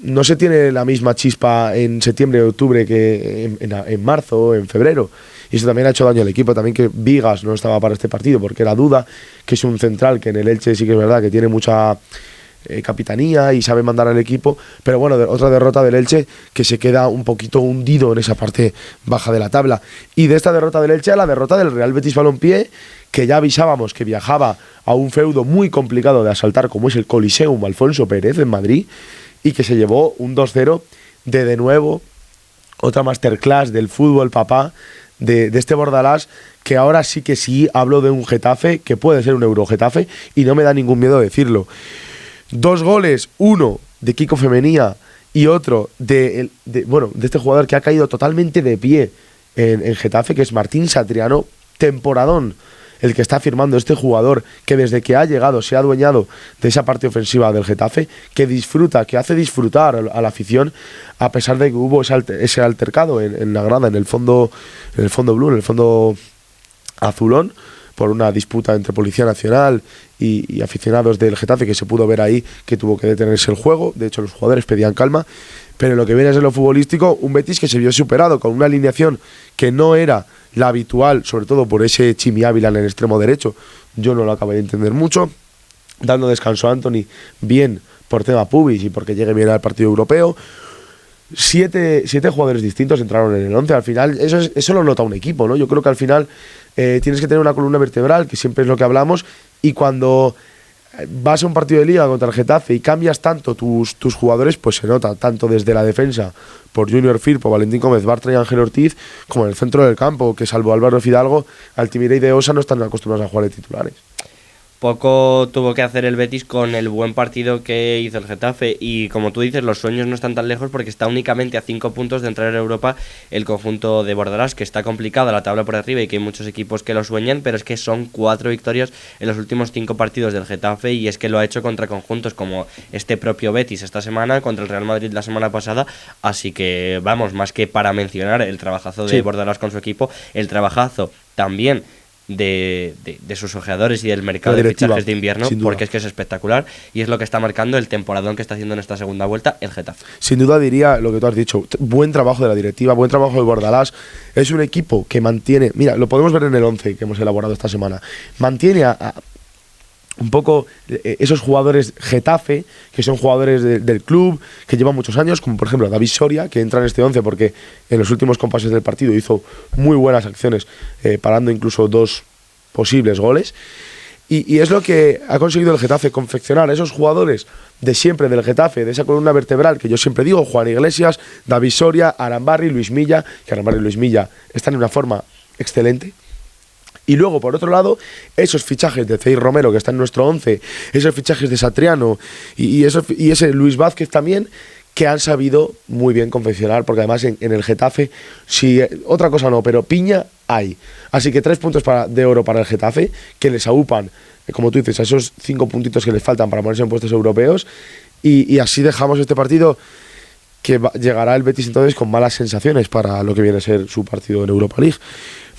no se tiene la misma chispa en septiembre o octubre que en marzo o en febrero. Y eso también ha hecho daño al equipo. También que Vigas no estaba para este partido porque era duda, que es un central que en el Elche sí que es verdad que tiene mucha capitanía y sabe mandar al equipo. Pero bueno, otra derrota del Elche que se queda un poquito hundido en esa parte baja de la tabla. Y de esta derrota del Elche a la derrota del Real Betis Balompié, que ya avisábamos que viajaba a un feudo muy complicado de asaltar como es el Coliseum Alfonso Pérez en Madrid, y que se llevó un 2-0 de nuevo, otra masterclass del fútbol papá de este Bordalás, que ahora sí que sí hablo de un Getafe, que puede ser un Eurogetafe, y no me da ningún miedo decirlo. 2 goles, uno de Kiko Femenía y otro de este jugador que ha caído totalmente de pie en Getafe, que es Martín Satriano, temporadón el que está firmando este jugador, que desde que ha llegado se ha adueñado de esa parte ofensiva del Getafe, que disfruta, que hace disfrutar a la afición, a pesar de que hubo ese altercado en la grada, en el fondo blue, en el fondo azulón, por una disputa entre Policía Nacional y aficionados del Getafe, que se pudo ver ahí que tuvo que detenerse el juego. De hecho, los jugadores pedían calma. Pero en lo que viene a ser lo futbolístico, un Betis que se vio superado con una alineación que no era la habitual, sobre todo por ese Chimi Ávila en el extremo derecho. Yo no lo acabé de entender mucho. Dando descanso a Anthony, bien por tema pubis y porque llegue bien al partido europeo. Siete jugadores distintos entraron en el 11. Al final, eso lo nota un equipo, ¿no? Yo creo que al final tienes que tener una columna vertebral, que siempre es lo que hablamos, y cuando vas a un partido de liga contra el Getafe y cambias tanto tus jugadores, pues se nota tanto desde la defensa por Junior Firpo, Valentín Gómez, Bartra y Ángel Ortiz, como en el centro del campo, que salvo Álvaro Fidalgo, Altimira y De Osa no están acostumbrados a jugar de titulares.
Poco tuvo que hacer el Betis con el buen partido que hizo el Getafe, y como tú dices, los sueños no están tan lejos porque está únicamente a 5 puntos de entrar en Europa el conjunto de Bordalás, que está complicada la tabla por arriba y que hay muchos equipos que lo sueñan, pero es que son 4 victorias en los últimos 5 partidos del Getafe, y es que lo ha hecho contra conjuntos como este propio Betis esta semana, contra el Real Madrid la semana pasada, así que vamos, más que para mencionar el trabajazo de Bordalás con su equipo, el trabajazo también de sus ojeadores y del mercado de fichajes de invierno, porque es que es espectacular y es lo que está marcando el temporadón que está haciendo en esta segunda vuelta el Getafe.
Sin duda diría lo que tú has dicho, buen trabajo de la directiva, buen trabajo de Bordalás. Es un equipo que mantiene, mira, lo podemos ver en el 11 que hemos elaborado esta semana, mantiene a un poco esos jugadores Getafe, que son jugadores del club, que llevan muchos años, como por ejemplo David Soria, que entra en este 11 porque en los últimos compases del partido hizo muy buenas acciones, parando incluso 2 posibles goles. Y es lo que ha conseguido el Getafe, confeccionar esos jugadores de siempre del Getafe, de esa columna vertebral que yo siempre digo, Juan Iglesias, David Soria, Arambarri, Luis Milla, que Arambarri y Luis Milla están en una forma excelente. Y luego, por otro lado, esos fichajes de Zeir Romero, que está en nuestro 11, esos fichajes de Satriano y ese Luis Vázquez también, que han sabido muy bien confeccionar, porque además en el Getafe, si otra cosa no, pero piña hay. Así que 3 puntos de oro para el Getafe, que les aupan, como tú dices, a esos 5 puntitos que les faltan para ponerse en puestos europeos, y así dejamos este partido que llegará el Betis entonces con malas sensaciones para lo que viene a ser su partido en Europa League.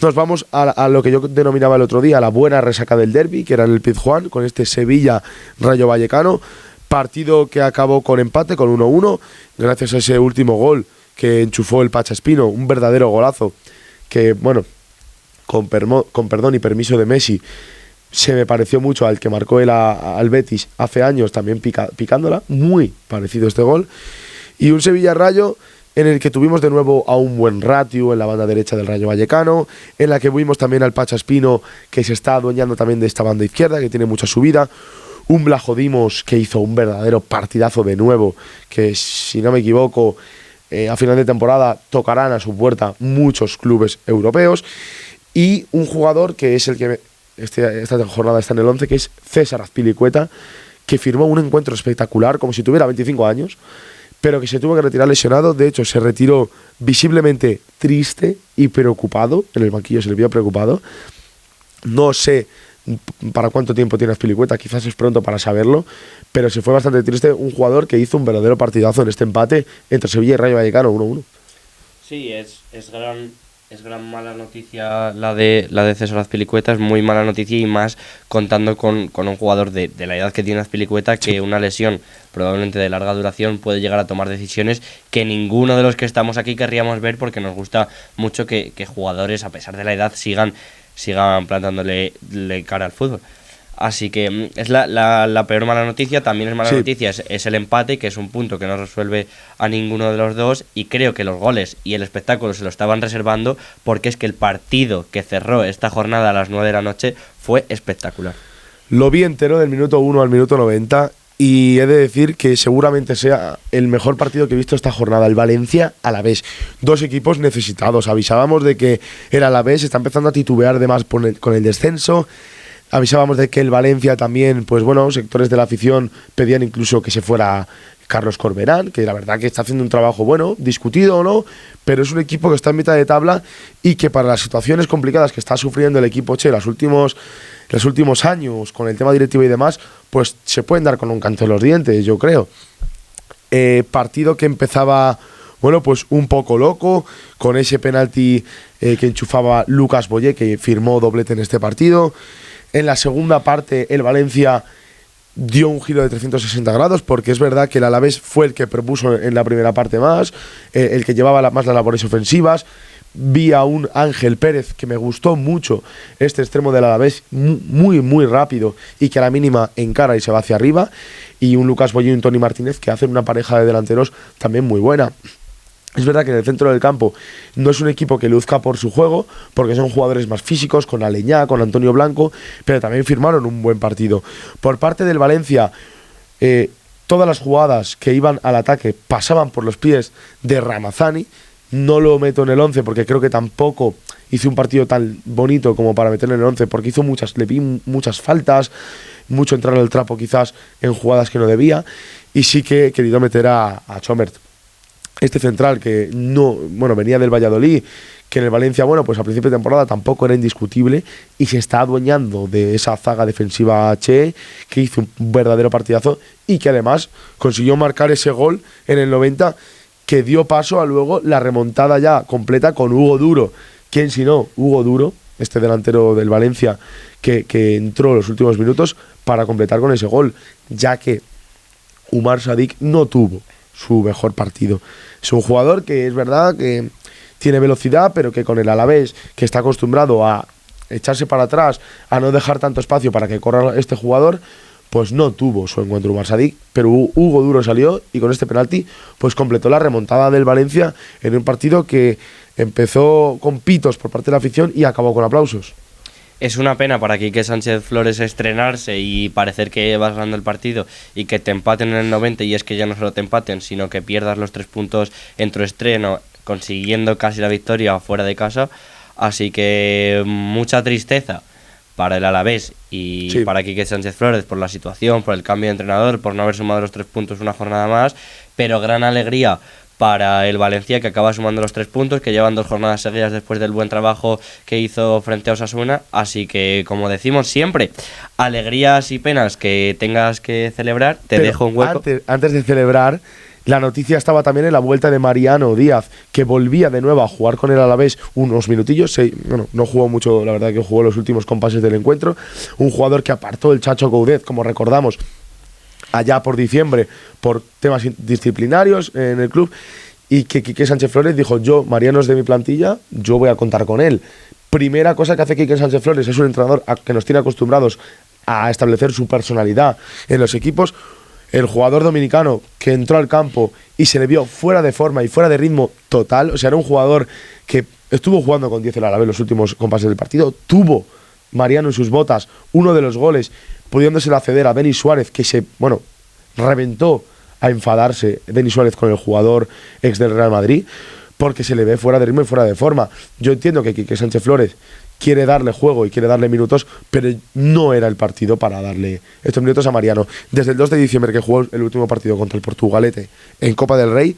Nos vamos a lo que yo denominaba el otro día, la buena resaca del derbi, que era en el Pizjuán, con este Sevilla-Rayo Vallecano, partido que acabó con empate, con 1-1, gracias a ese último gol que enchufó el Pacha Espino, un verdadero golazo, que, bueno, con perdón y permiso de Messi, se me pareció mucho al que marcó él al Betis hace años, también picándola, muy parecido este gol, y un Sevilla-Rayo en el que tuvimos de nuevo a un buen Ratio en la banda derecha del Rayo Vallecano, en la que vimos también al Pacha Espino, que se está adueñando también de esta banda izquierda, que tiene mucha subida, un Blajo Dimos que hizo un verdadero partidazo de nuevo, que si no me equivoco, a final de temporada tocarán a su puerta muchos clubes europeos, y un jugador que es el que esta jornada está en el 11, que es César Azpilicueta, que firmó un encuentro espectacular, como si tuviera 25 años, pero que se tuvo que retirar lesionado. De hecho, se retiró visiblemente triste y preocupado, en el banquillo se le vio preocupado. No sé para cuánto tiempo tiene Azpilicueta, quizás es pronto para saberlo, pero se fue bastante triste, un jugador que hizo un verdadero partidazo en este empate entre Sevilla y Rayo Vallecano, 1-1.
Sí, es gran mala noticia la de César Azpilicueta, es muy mala noticia, y más contando con un jugador de la edad que tiene Azpilicueta, que una lesión probablemente de larga duración puede llegar a tomar decisiones que ninguno de los que estamos aquí querríamos ver, porque nos gusta mucho que jugadores, a pesar de la edad, sigan plantándole cara al fútbol. Así que es la peor mala noticia. También es mala noticia es el empate, que es un punto que no resuelve a ninguno de los dos, y creo que los goles y el espectáculo se lo estaban reservando, porque es que el partido que cerró esta jornada a las 9 de la noche fue espectacular. Lo
vi entero del minuto 1 al minuto 90, y he de decir que seguramente sea el mejor partido que he visto esta jornada, el Valencia-Alavés. 2 equipos necesitados. Avisábamos de que el Alavés está empezando a titubear de más con el descenso. Avisábamos de que el Valencia también, pues bueno, sectores de la afición pedían incluso que se fuera Carlos Corberán, que la verdad que está haciendo un trabajo bueno, discutido o no, pero es un equipo que está en mitad de tabla y que para las situaciones complicadas que está sufriendo el equipo Che los últimos años, con el tema directivo y demás, pues se pueden dar con un canto en los dientes, yo creo. Partido que empezaba bueno, pues un poco loco, con ese penalti que enchufaba Lucas Boyé, que firmó doblete en este partido. En la segunda parte el Valencia dio un giro de 360 grados, porque es verdad que el Alavés fue el que propuso en la primera parte más, el que llevaba más las labores ofensivas. Vi a un Ángel Pérez que me gustó mucho, este extremo del Alavés, muy, muy rápido y que a la mínima encara y se va hacia arriba. Y un Lucas Boyé y un Toni Martínez que hacen una pareja de delanteros también muy buena. Es verdad que en el centro del campo no es un equipo que luzca por su juego, porque son jugadores más físicos, con Aleñá, con Antonio Blanco, pero también firmaron un buen partido. Por parte del Valencia, todas las jugadas que iban al ataque pasaban por los pies de Ramazani. No lo meto en el 11 porque creo que tampoco hizo un partido tan bonito como para meterlo en el 11, porque le vi muchas faltas, mucho entrar al trapo quizás en jugadas que no debía, y sí que he querido meter a Chomert. Este central que venía del Valladolid, que en el Valencia, pues a principio de temporada tampoco era indiscutible y se está adueñando de esa zaga defensiva Che, que hizo un verdadero partidazo y que además consiguió marcar ese gol en el 90 que dio paso a luego la remontada ya completa con Hugo Duro. ¿Quién si no? Hugo Duro, este delantero del Valencia que entró en los últimos minutos para completar con ese gol, ya que Umar Sadik no tuvo su mejor partido. Es un jugador que es verdad que tiene velocidad, pero que con el Alavés, que está acostumbrado a echarse para atrás, a no dejar tanto espacio para que corra este jugador, pues no tuvo su encuentro Umar Sadik, pero Hugo Duro salió y con este penalti pues completó la remontada del Valencia en un partido que empezó con pitos por parte de la afición y acabó con aplausos.
Es una pena para Quique Sánchez Flores estrenarse y parecer que vas ganando el partido y que te empaten en el 90, y es que ya no solo te empaten, sino que pierdas los 3 puntos en tu estreno, consiguiendo casi la victoria fuera de casa. Así que mucha tristeza para el Alavés y sí, para Quique Sánchez Flores por la situación, por el cambio de entrenador, por no haber sumado los 3 puntos una jornada más, pero gran alegría para el Valencia, que acaba sumando los 3 puntos, que llevan 2 jornadas seguidas después del buen trabajo que hizo frente a Osasuna. Así que, como decimos siempre, alegrías y penas que tengas que celebrar. Te dejo un hueco.
Antes de celebrar, la noticia estaba también en la vuelta de Mariano Díaz, que volvía de nuevo a jugar con el Alavés unos minutillos. No jugó mucho, la verdad que jugó los últimos compases del encuentro. Un jugador que apartó el Chacho Coudet, como recordamos, allá por diciembre, por temas disciplinarios en el club, y que Quique Sánchez Flores dijo: Mariano es de mi plantilla, yo voy a contar con él. Primera cosa que hace Quique Sánchez Flores, es un entrenador que nos tiene acostumbrados a establecer su personalidad en los equipos. El jugador dominicano que entró al campo y se le vio fuera de forma y fuera de ritmo total, o sea, era un jugador que estuvo jugando con 10 el Alavés los últimos compases del partido, tuvo Mariano en sus botas uno de los goles, pudiéndosela ceder a Denis Suárez, que reventó a enfadarse Denis Suárez con el jugador ex del Real Madrid, porque se le ve fuera de ritmo y fuera de forma. Yo entiendo que Quique Sánchez Flores quiere darle juego y quiere darle minutos, pero no era el partido para darle estos minutos a Mariano. Desde el 2 de diciembre, que jugó el último partido contra el Portugalete en Copa del Rey,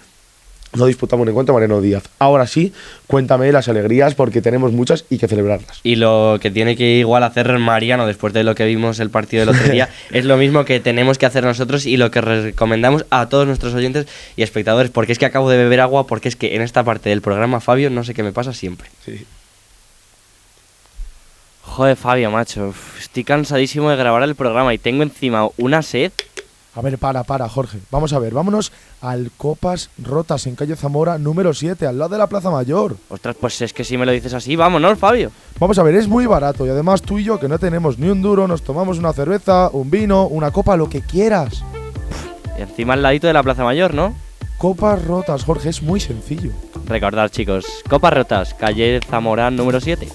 no disputamos un encuentro Mariano Díaz. Ahora sí, cuéntame las alegrías, porque tenemos muchas y que celebrarlas.
Y lo que tiene que igual hacer Mariano después de lo que vimos el partido del otro día es lo mismo que tenemos que hacer nosotros y lo que recomendamos a todos nuestros oyentes y espectadores, porque es que acabo de beber agua, porque es que en esta parte del programa, Fabio, no sé qué me pasa siempre.
Sí.
Joder, Fabio, macho, estoy cansadísimo de grabar el programa y tengo encima una sed.
A ver, para, Jorge. Vamos a ver, vámonos al Copas Rotas en calle Zamora número 7, al lado de la Plaza Mayor.
Ostras, pues es que si me lo dices así, vámonos, Fabio.
Vamos a ver, es muy barato y además tú y yo, que no tenemos ni un duro, nos tomamos una cerveza, un vino, una copa, lo que quieras.
Y encima al ladito de la Plaza Mayor, ¿no?
Copas Rotas, Jorge, es muy sencillo.
Recordad, chicos, Copas Rotas, calle Zamora número 7.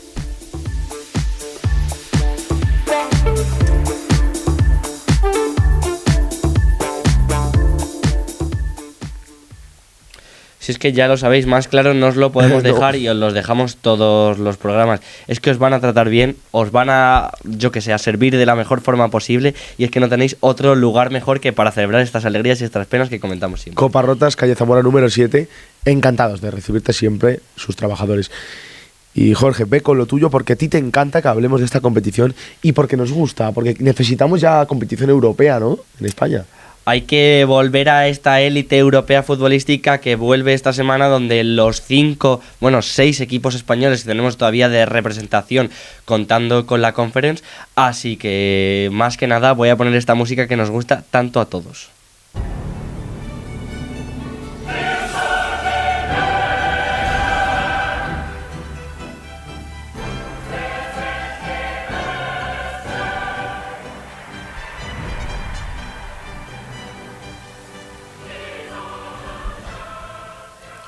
Si es que ya lo sabéis, más claro no os lo podemos dejar y os los dejamos todos los programas. Es que os van a tratar bien, os van a, a servir de la mejor forma posible, y es que no tenéis otro lugar mejor que para celebrar estas alegrías y estas penas que comentamos siempre.
Copas Rotas, calle Zamora número 7, encantados de recibirte siempre, sus trabajadores. Y Jorge, ve con lo tuyo, porque a ti te encanta que hablemos de esta competición y porque nos gusta, porque necesitamos ya competición europea, ¿no? En España.
Hay que volver a esta élite europea futbolística que vuelve esta semana, donde los 6 equipos españoles que tenemos todavía de representación contando con la Conference. Así que más que nada voy a poner esta música que nos gusta tanto a todos.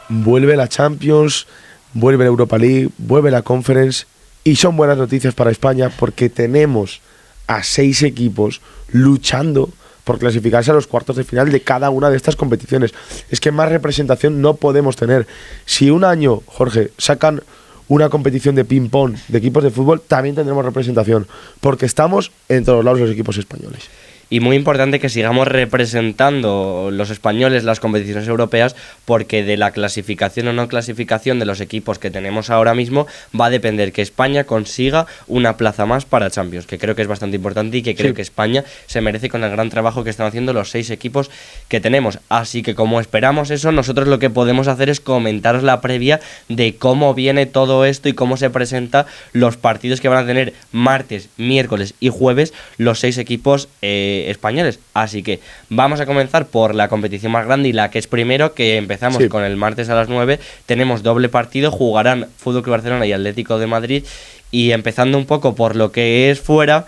Vuelve la Champions, vuelve la Europa League, vuelve la Conference y son buenas noticias para España porque tenemos a 6 equipos luchando por clasificarse a los cuartos de final de cada una de estas competiciones. Es que más representación no podemos tener. Si un año, Jorge, sacan una competición de ping-pong de equipos de fútbol, también tendremos representación porque estamos en todos lados los equipos españoles.
Y muy importante que sigamos representando los españoles las competiciones europeas, porque de la clasificación o no clasificación de los equipos que tenemos ahora mismo va a depender que España consiga una plaza más para Champions, que creo que es bastante importante y que creo que España se merece con el gran trabajo que están haciendo los 6 equipos que tenemos. Así que como esperamos eso, nosotros lo que podemos hacer es comentaros la previa de cómo viene todo esto y cómo se presenta los partidos que van a tener martes, miércoles y jueves los 6 equipos españoles. Así que vamos a comenzar por la competición más grande y la que es primero, que empezamos con el martes a las 9. Tenemos doble partido, jugarán Fútbol Club Barcelona y Atlético de Madrid. Y empezando un poco por lo que es fuera,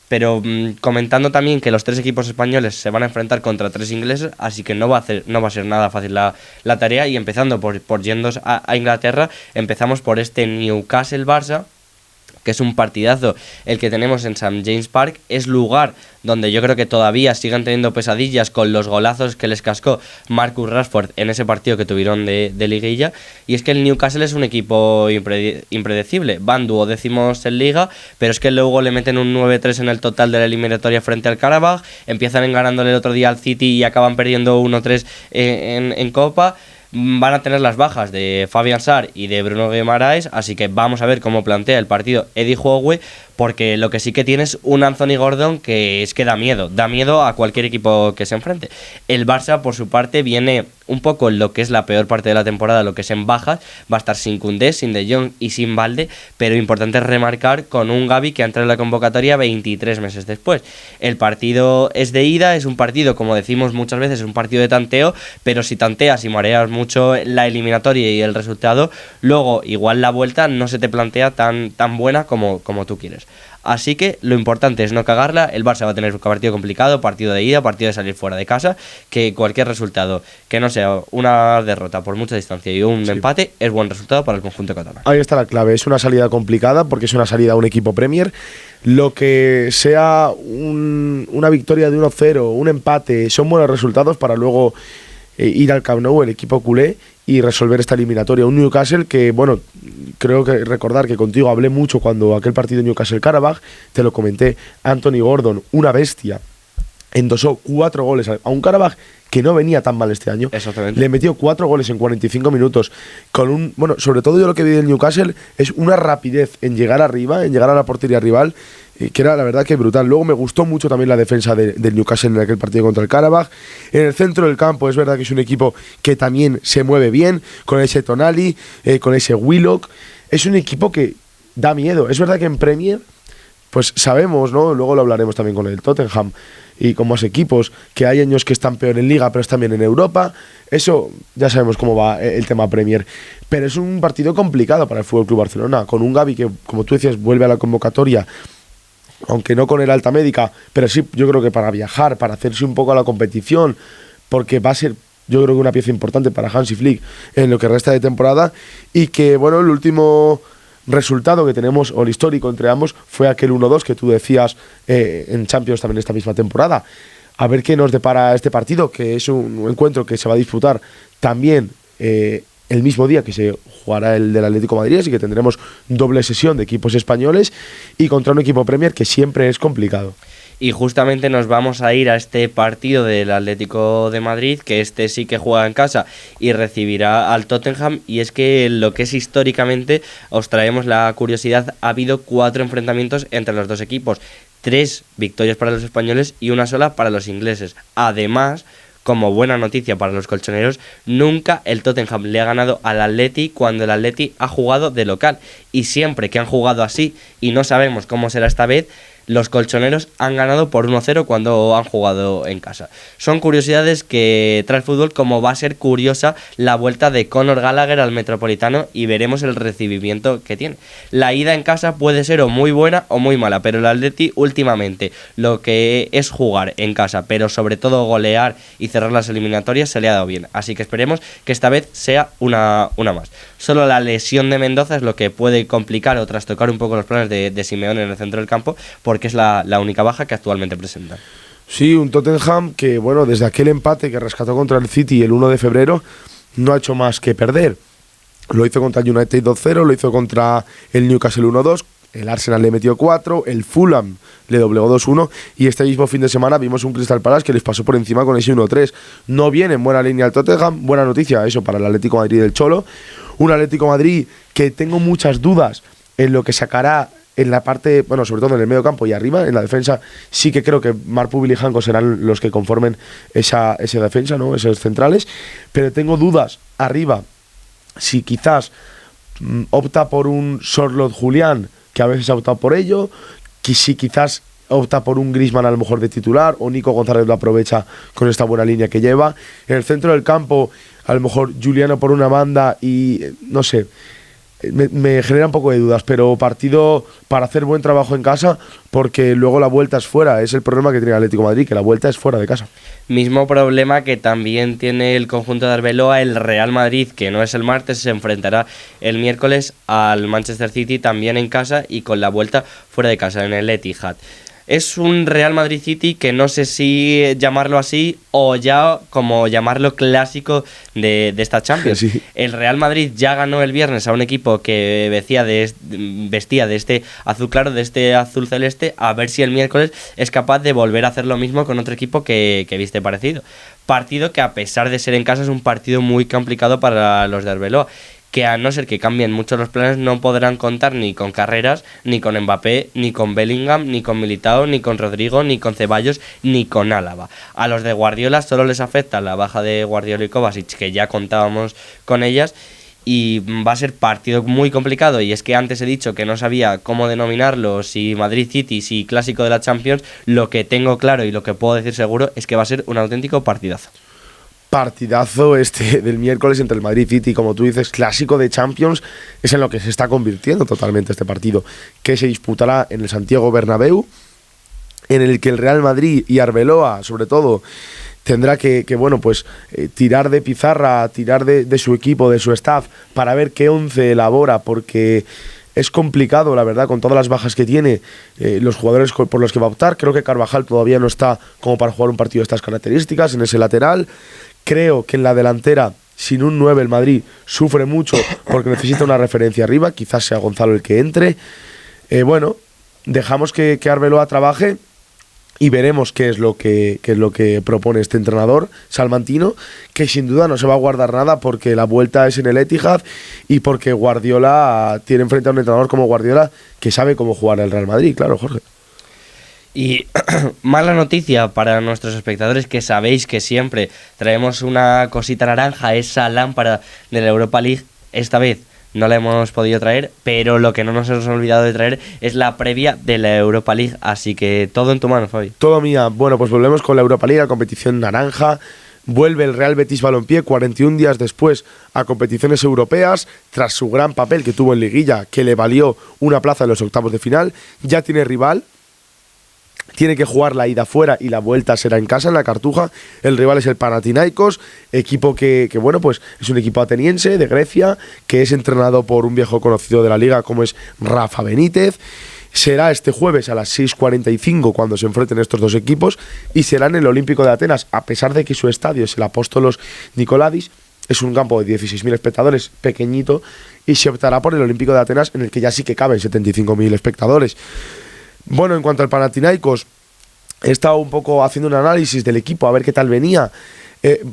pero comentando también que los 3 equipos españoles se van a enfrentar contra 3 ingleses, así que no va a ser nada fácil la tarea. Y empezando por yéndos a Inglaterra, empezamos por este Newcastle-Barça, que es un partidazo el que tenemos en St. James Park. Es lugar donde yo creo que todavía siguen teniendo pesadillas con los golazos que les cascó Marcus Rashford en ese partido que tuvieron de liguilla. Y es que el Newcastle es un equipo impredecible. Van 12º en liga, pero es que luego le meten un 9-3 en el total de la eliminatoria frente al Karabaj. Empiezan ganándole el otro día al City y acaban perdiendo 1-3 en Copa. Van a tener las bajas de Fabian Sarr y de Bruno Guimaraes, así que vamos a ver cómo plantea el partido Eddie Howe, porque lo que sí que tiene es un Anthony Gordon que es que da miedo a cualquier equipo que se enfrente. El Barça, por su parte, viene un poco en lo que es la peor parte de la temporada, lo que es en bajas. Va a estar sin Koundé, sin De Jong y sin Balde, pero importante remarcar con un Gavi que ha entrado en la convocatoria 23 meses después. El partido es de ida, es un partido, como decimos muchas veces, es un partido de tanteo, pero si tanteas y mareas mucho la eliminatoria y el resultado, luego igual la vuelta no se te plantea tan buena como tú quieres. Así que lo importante es no cagarla. El Barça va a tener un partido complicado, partido de ida, partido de salir fuera de casa, que cualquier resultado que no sea una derrota por mucha distancia y un empate es buen resultado para el conjunto catalán.
Ahí está la clave, es una salida complicada porque es una salida a un equipo Premier. Lo que sea una victoria de 1-0, un empate, son buenos resultados para luego ir al Camp Nou, el equipo culé, y resolver esta eliminatoria. Un Newcastle que, bueno, creo que recordar que contigo hablé mucho cuando aquel partido Newcastle-Karabaj, te lo comenté, Anthony Gordon, una bestia, endosó 4 goles a un Karabaj que no venía tan mal este año.
Exactamente.
Le metió 4 goles en 45 minutos con sobre todo yo lo que vi del Newcastle es una rapidez en llegar arriba, en llegar a la portería rival, que era la verdad que brutal. Luego me gustó mucho también la defensa del Newcastle en aquel partido contra el Karabaj. En el centro del campo es verdad que es un equipo que también se mueve bien, con ese Tonali, con ese Willock. Es un equipo que da miedo. Es verdad que en Premier, pues sabemos, ¿no? Luego lo hablaremos también con el Tottenham y con más equipos, que hay años que están peor en Liga, pero están bien en Europa. Eso ya sabemos cómo va el tema Premier. Pero es un partido complicado para el FC Barcelona, con un Gavi que, como tú decías, vuelve a la convocatoria, aunque no con el alta médica, pero sí, yo creo que para viajar, para hacerse un poco a la competición, porque va a ser, yo creo que una pieza importante para Hansi Flick en lo que resta de temporada. Y que, bueno, el último resultado que tenemos, o el histórico entre ambos, fue aquel 1-2 que tú decías en Champions también esta misma temporada. A ver qué nos depara este partido, que es un encuentro que se va a disputar también el mismo día que se jugará el del Atlético de Madrid, así que tendremos doble sesión de equipos españoles y contra un equipo Premier que siempre es complicado.
Y justamente nos vamos a ir a este partido del Atlético de Madrid, que este sí que juega en casa y recibirá al Tottenham. Y es que lo que es históricamente, os traemos la curiosidad, ha habido 4 enfrentamientos entre los dos equipos. 3 victorias para los españoles y una sola para los ingleses. Además, como buena noticia para los colchoneros, nunca el Tottenham le ha ganado al Atleti cuando el Atleti ha jugado de local. Y siempre que han jugado así, y no sabemos cómo será esta vez, los colchoneros han ganado por 1-0 cuando han jugado en casa. Son curiosidades que trae el fútbol, como va a ser curiosa la vuelta de Conor Gallagher al Metropolitano y veremos el recibimiento que tiene. La ida en casa puede ser o muy buena o muy mala, pero el Atleti últimamente lo que es jugar en casa, pero sobre todo golear y cerrar las eliminatorias, se le ha dado bien. Así que esperemos que esta vez sea una más. Solo la lesión de Mendoza es lo que puede complicar o trastocar un poco los planes de Simeone en el centro del campo, porque es la única baja que actualmente presenta.
Sí, un Tottenham que, bueno, desde aquel empate que rescató contra el City el 1 de febrero, no ha hecho más que perder. Lo hizo contra el United 2-0, lo hizo contra el Newcastle 1-2, el Arsenal le metió 4, el Fulham le doblegó 2-1 y este mismo fin de semana vimos un Crystal Palace que les pasó por encima con ese 1-3. No viene en buena línea el Tottenham, buena noticia eso para el Atlético de Madrid del Cholo. Un Atlético de Madrid que tengo muchas dudas en lo que sacará en la parte, bueno, sobre todo en el medio campo y arriba, en la defensa. Sí que creo que Marc Pubil y Janko serán los que conformen esa defensa, ¿no? Esos centrales, pero tengo dudas arriba, si quizás opta por un Sorloth Julián, que a veces ha optado por ello, que si quizás opta por un Griezmann a lo mejor de titular, o Nico González lo aprovecha con esta buena línea que lleva. En el centro del campo, a lo mejor Juliano por una banda y, no sé, me genera un poco de dudas, pero partido para hacer buen trabajo en casa, porque luego la vuelta es fuera. Es el problema que tiene el Atlético de Madrid, que la vuelta es fuera de casa.
Mismo problema que también tiene el conjunto de Arbeloa. El Real Madrid, que no es el martes, se enfrentará el miércoles al Manchester City también en casa y con la vuelta fuera de casa en el Etihad. Es un Real Madrid City que no sé si llamarlo así o ya como llamarlo clásico de esta Champions.
Sí.
El Real Madrid ya ganó el viernes a un equipo que vestía de este azul claro, de este azul celeste, a ver si el miércoles es capaz de volver a hacer lo mismo con otro equipo que viste parecido. Partido que, a pesar de ser en casa, es un partido muy complicado para los de Arbeloa, que a no ser que cambien mucho los planes no podrán contar ni con Carreras, ni con Mbappé, ni con Bellingham, ni con Militao, ni con Rodrigo, ni con Ceballos, ni con Álava. A los de Guardiola solo les afecta la baja de Guardiola y Kovacic, que ya contábamos con ellas, y va a ser partido muy complicado. Y es que antes he dicho que no sabía cómo denominarlo, si Madrid City, si clásico de la Champions. Lo que tengo claro y lo que puedo decir seguro es que va a ser un auténtico partidazo.
Partidazo del miércoles entre el Madrid City, como tú dices, clásico de Champions, es en lo que se está convirtiendo totalmente este partido, que se disputará en el Santiago Bernabéu, en el que el Real Madrid y Arbeloa, sobre todo, tendrá que tirar de pizarra, tirar de su equipo, de su staff, para ver qué once elabora, porque es complicado, la verdad, con todas las bajas que tiene, los jugadores por los que va a optar. Creo que Carvajal todavía no está como para jugar un partido de estas características en ese lateral. Creo que en la delantera, sin un 9, el Madrid sufre mucho porque necesita una referencia arriba. Quizás sea Gonzalo el que entre. Dejamos que Arbeloa trabaje y veremos qué es lo que propone este entrenador salmantino, que sin duda no se va a guardar nada, porque la vuelta es en el Etihad y porque Guardiola tiene enfrente a un entrenador como Guardiola que sabe cómo jugar el Real Madrid, claro, Jorge.
Y mala noticia para nuestros espectadores, que sabéis que siempre traemos una cosita naranja, esa lámpara de la Europa League. Esta vez no la hemos podido traer, pero lo que no nos hemos olvidado de traer es la previa de la Europa League, así que todo en tu mano, Fabi.
Todo mía. Bueno, pues volvemos con la Europa League, la competición naranja. Vuelve el Real Betis Balompié 41 días después a competiciones europeas, tras su gran papel que tuvo en Liguilla, que le valió una plaza en los octavos de final. Ya tiene rival. Tiene que jugar la ida fuera y la vuelta será en casa, en la Cartuja. El rival es el Panathinaikos, equipo que es un equipo ateniense de Grecia, que es entrenado por un viejo conocido de la liga como es Rafa Benítez. Será este jueves a las 6:45 cuando se enfrenten estos dos equipos, y será en el Olímpico de Atenas, a pesar de que su estadio es el Apóstolos Nicoládis. Es un campo de 16.000 espectadores, pequeñito, y se optará por el Olímpico de Atenas, en el que ya sí que caben 75.000 espectadores. Bueno, en cuanto al Panathinaikos, he estado un poco haciendo un análisis del equipo, a ver qué tal venía.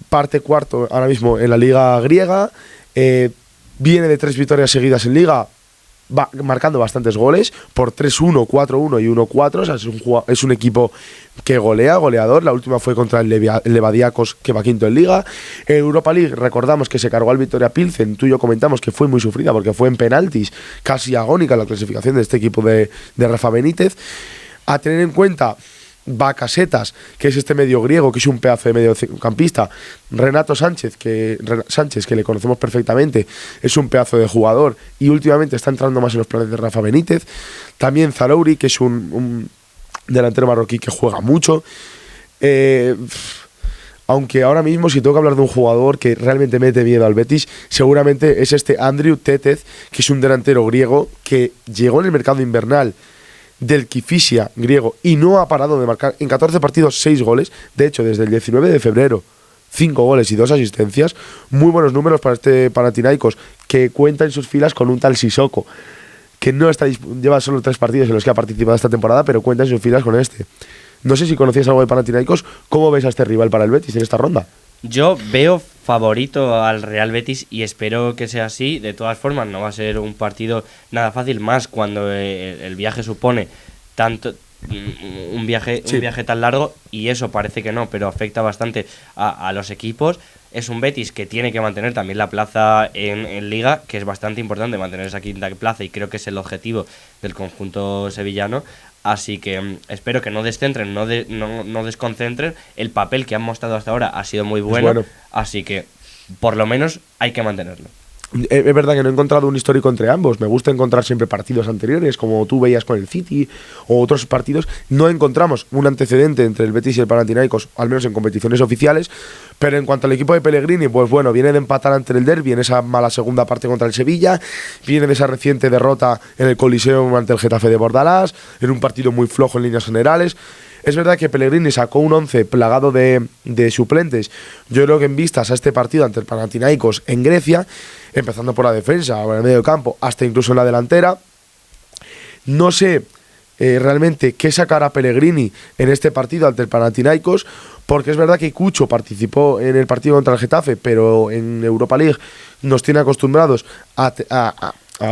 Parte cuarto ahora mismo en la Liga griega. Viene de 3 victorias seguidas en Liga. va marcando bastantes goles por 3-1, 4-1 y 1-4. O sea, es un equipo que goleador. La última fue contra el Levadiakos, que va quinto en Liga. En Europa League recordamos que se cargó al Victoria Pilsen. Tú y yo comentamos que fue muy sufrida porque fue en penaltis, casi agónica la clasificación de este equipo de Rafa Benítez. A tener en cuenta Bakasetas, que es este medio griego, que es un pedazo de mediocampista. Renato Sánchez, que le conocemos perfectamente, es un pedazo de jugador y últimamente está entrando más en los planes de Rafa Benítez. También Zarouri, que es un delantero marroquí que juega mucho. Aunque ahora mismo, si tengo que hablar de un jugador que realmente mete miedo al Betis, seguramente es este Andriy Tetez, que es un delantero griego que llegó en el mercado invernal del Kifisia griego y no ha parado de marcar en 14 partidos 6 goles. De hecho, desde el 19 de febrero 5 goles y 2 asistencias. Muy buenos números para este Panathinaikos, que cuenta en sus filas con un tal Sissoko, que no está lleva solo 3 partidos en los que ha participado esta temporada, pero cuenta en sus filas con este. No sé si conocías algo de Panathinaikos. ¿Cómo ves a este rival para el Betis en esta ronda?
Yo veo favorito al Real Betis y espero que sea así. De todas formas, no va a ser un partido nada fácil, más cuando el viaje supone tanto un viaje tan largo, y eso parece que no, pero afecta bastante a los equipos. Es un Betis que tiene que mantener también la plaza en Liga, que es bastante importante mantener esa quinta plaza, y creo que es el objetivo del conjunto sevillano. Así que espero que no descentren, no desconcentren. El papel que han mostrado hasta ahora ha sido muy bueno. Así que por lo menos hay que mantenerlo.
Es verdad que no he encontrado un histórico entre ambos. Me gusta encontrar siempre partidos anteriores, como tú veías con el City o otros partidos. No encontramos un antecedente entre el Betis y el Panathinaikos, al menos en competiciones oficiales. Pero en cuanto al equipo de Pellegrini, pues bueno, viene de empatar ante el Derby en esa mala segunda parte contra el Sevilla, viene de esa reciente derrota en el Coliseum ante el Getafe de Bordalás, en un partido muy flojo en líneas generales. Es verdad que Pellegrini sacó un 11 plagado de suplentes. Yo creo que en vistas a este partido ante el Panathinaikos en Grecia, empezando por la defensa, o en el medio campo, hasta incluso en la delantera, no sé realmente qué sacará Pellegrini en este partido ante el Panathinaikos, porque es verdad que Cucho participó en el partido contra el Getafe, pero en Europa League nos tiene acostumbrados a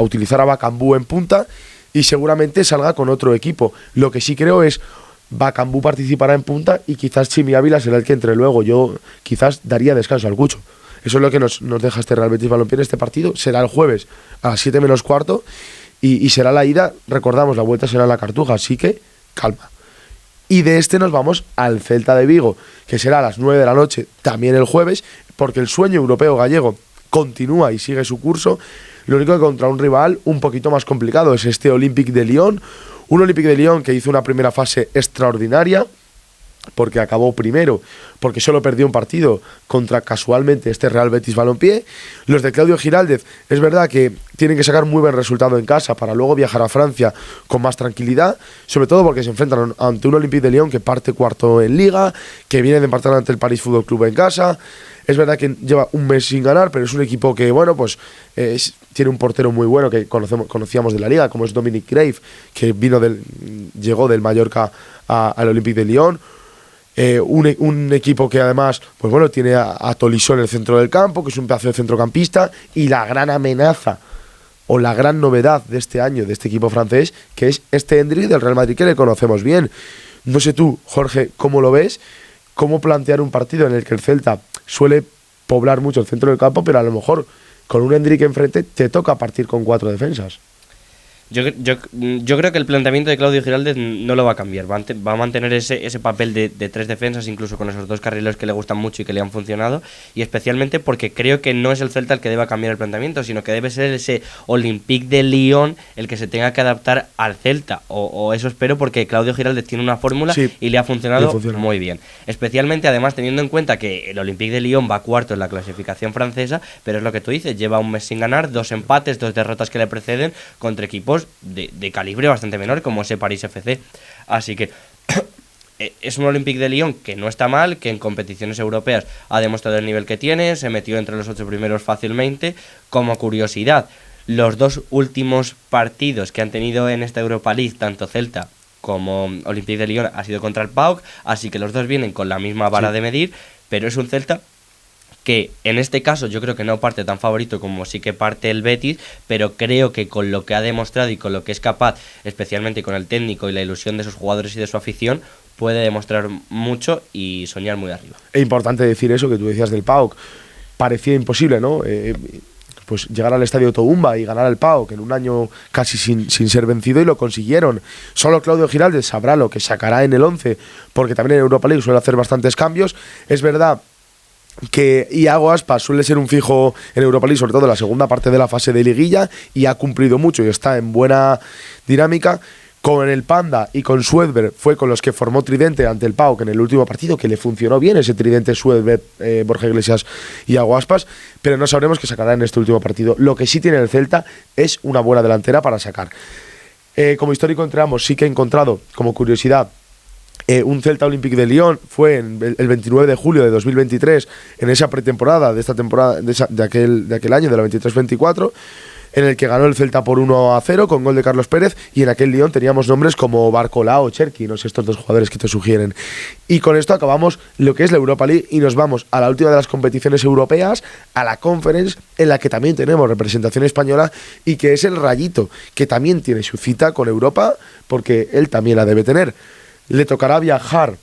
utilizar a Bakambu en punta, y seguramente salga con otro equipo. Lo que sí creo es Bakambu participará en punta y quizás Chimi Ávila será el que entre luego. Yo quizás daría descanso al Cucho. Eso es lo que nos deja este Real Betis Balompié en este partido. Será el jueves a las 7 menos cuarto y será la ida. Recordamos, la vuelta será en la Cartuja, así que calma. Y de este nos vamos al Celta de Vigo, que será a las 9 de la noche también el jueves, porque el sueño europeo gallego continúa y sigue su curso. Lo único que contra un rival un poquito más complicado es este Olympique de Lyon. Un Olympique de Lyon que hizo una primera fase extraordinaria, porque acabó primero, porque solo perdió un partido contra casualmente este Real Betis Balompié. Los de Claudio Giraldez, es verdad que tienen que sacar muy buen resultado en casa para luego viajar a Francia con más tranquilidad, sobre todo porque se enfrentan ante un Olympique de Lyon que parte cuarto en Liga, que viene de empatar ante el París Fútbol Club en casa. Es verdad que lleva un mes sin ganar, pero es un equipo que, bueno, pues tiene un portero muy bueno que conocíamos de la Liga, como es Dominic Grave, que llegó del Mallorca al Olympique de Lyon. Un equipo que además, pues bueno, tiene a Tolisso en el centro del campo, que es un pedazo de centrocampista, y la gran amenaza o la gran novedad de este año de este equipo francés, que es este Endrick del Real Madrid, que le conocemos bien. No sé tú, Jorge, cómo lo ves, cómo plantear un partido en el que el Celta suele poblar mucho el centro del campo, pero a lo mejor con un Endrick enfrente te toca partir con 4 defensas.
Yo creo que el planteamiento de Claudio Giraldez no lo va a cambiar. Va a mantener ese papel de 3 defensas, incluso con esos 2 carrileros que le gustan mucho y que le han funcionado. Y especialmente porque creo que no es el Celta el que deba cambiar el planteamiento, sino que debe ser ese Olympique de Lyon el que se tenga que adaptar al Celta. O eso espero, porque Claudio Giraldez tiene una fórmula y le ha funcionado muy bien. Especialmente, además, teniendo en cuenta que el Olympique de Lyon va cuarto en la clasificación francesa, pero es lo que tú dices, lleva un mes sin ganar, 2 empates, 2 derrotas que le preceden contra equipos de calibre bastante menor, como ese París FC. Así que es un Olympique de Lyon que no está mal, que en competiciones europeas ha demostrado el nivel que tiene, se metió entre los 8 primeros fácilmente. Como curiosidad, los 2 últimos partidos que han tenido en esta Europa League, tanto Celta como Olympique de Lyon, ha sido contra el PAOK, así que los dos vienen con la misma vara de medir, pero es un Celta que en este caso yo creo que no parte tan favorito como sí que parte el Betis, pero creo que con lo que ha demostrado y con lo que es capaz, especialmente con el técnico y la ilusión de sus jugadores y de su afición, puede demostrar mucho y soñar muy arriba.
Es importante decir eso que tú decías del PAOK. Parecía imposible, ¿no? Pues llegar al estadio Toumba y ganar al PAOK en un año casi sin ser vencido, y lo consiguieron. Solo Claudio Giraldes sabrá lo que sacará en el 11, porque también en Europa League suele hacer bastantes cambios. Es verdad que Iago Aspas suele ser un fijo en Europa League, sobre todo en la segunda parte de la fase de liguilla, y ha cumplido mucho y está en buena dinámica. Con el Panda y con Suedberg fue con los que formó tridente ante el PAOK en el último partido, que le funcionó bien ese tridente Suedberg, Borja Iglesias y Iago Aspas, pero no sabremos qué sacará en este último partido. Lo que sí tiene el Celta es una buena delantera para sacar. Como histórico entre ambos, sí que he encontrado, como curiosidad, un Celta Olympique de Lyon. Fue el 29 de julio de 2023, en esa pretemporada de esta temporada, de aquel año, de la 23-24, en el que ganó el Celta por 1-0 con gol de Carlos Pérez, y en aquel Lyon teníamos nombres como Barcola o Cherki, no sé, estos dos jugadores que te sugieren. Y con esto acabamos lo que es la Europa League y nos vamos a la última de las competiciones europeas, a la Conference, en la que también tenemos representación española, y que es el Rayito, que también tiene su cita con Europa, porque él también la debe tener. Le tocará viajar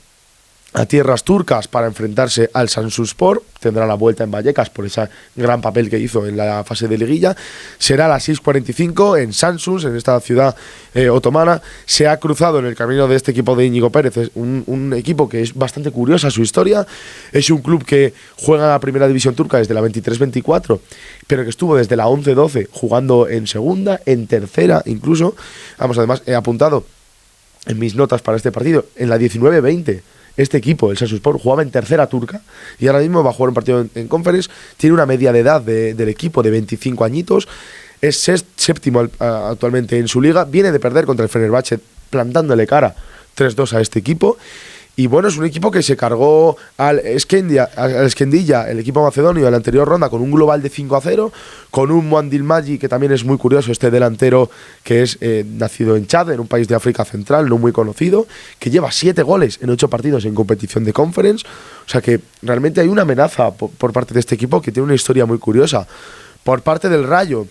a tierras turcas para enfrentarse al Samsunspor. Tendrá la vuelta en Vallecas por ese gran papel que hizo en la fase de liguilla. Será a las 6:45 en Samsun, en esta ciudad otomana. Se ha cruzado en el camino de este equipo de Íñigo Pérez, es un equipo que es bastante curiosa su historia. Es un club que juega en la primera división turca desde la 23-24, pero que estuvo desde la 11-12 jugando en segunda, en tercera incluso. Vamos, además he apuntado en mis notas para este partido, en la 19-20 este equipo, el Samsunspor, jugaba en tercera turca, y ahora mismo va a jugar un partido en Conference. Tiene una media de edad del equipo de 25 añitos, es séptimo actualmente en su liga, viene de perder contra el Fenerbahce plantándole cara 3-2 a este equipo. Y bueno, es un equipo que se cargó al Skendilla, el equipo macedonio, en la anterior ronda con un global de 5-0, con un Muandil Maggi, que también es muy curioso, este delantero que es nacido en Chad, en un país de África Central, no muy conocido, que lleva 7 goles en 8 partidos en competición de Conference. O sea que realmente hay una amenaza por parte de este equipo, que tiene una historia muy curiosa. Por parte del Rayo,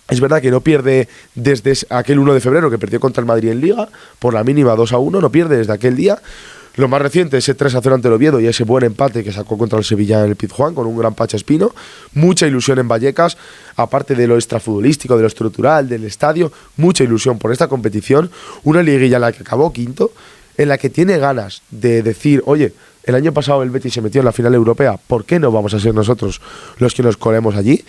es verdad que no pierde desde aquel 1 de febrero que perdió contra el Madrid en Liga, por la mínima 2-1, no pierde desde aquel día. Lo más reciente, ese 3-0 ante el Oviedo y ese buen empate que sacó contra el Sevilla en el Pizjuán con un gran Pacha Espino. Mucha ilusión en Vallecas, aparte de lo extrafutbolístico, de lo estructural, del estadio, mucha ilusión por esta competición. Una liguilla en la que acabó quinto, en la que tiene ganas de decir, oye, el año pasado el Betis se metió en la final europea, ¿por qué no vamos a ser nosotros los que nos colemos allí?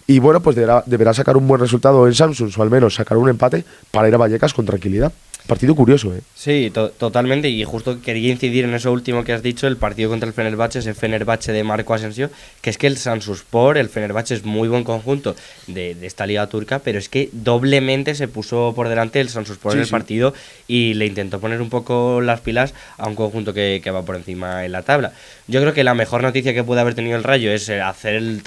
Y bueno, pues deberá sacar un buen resultado en Samsun, o al menos sacar un empate para ir a Vallecas con tranquilidad. Partido curioso, ¿eh?
Sí, totalmente, y justo quería incidir en eso último que has dicho, el partido contra el Fenerbahce, ese Fenerbahce de Marco Asensio, que es que el Samsunspor, el Fenerbahce es muy buen conjunto de esta liga turca, pero es que doblemente se puso por delante el Samsunspor en el partido y le intentó poner un poco las pilas a un conjunto que va por encima en la tabla. Yo creo que la mejor noticia que puede haber tenido el Rayo es hacer el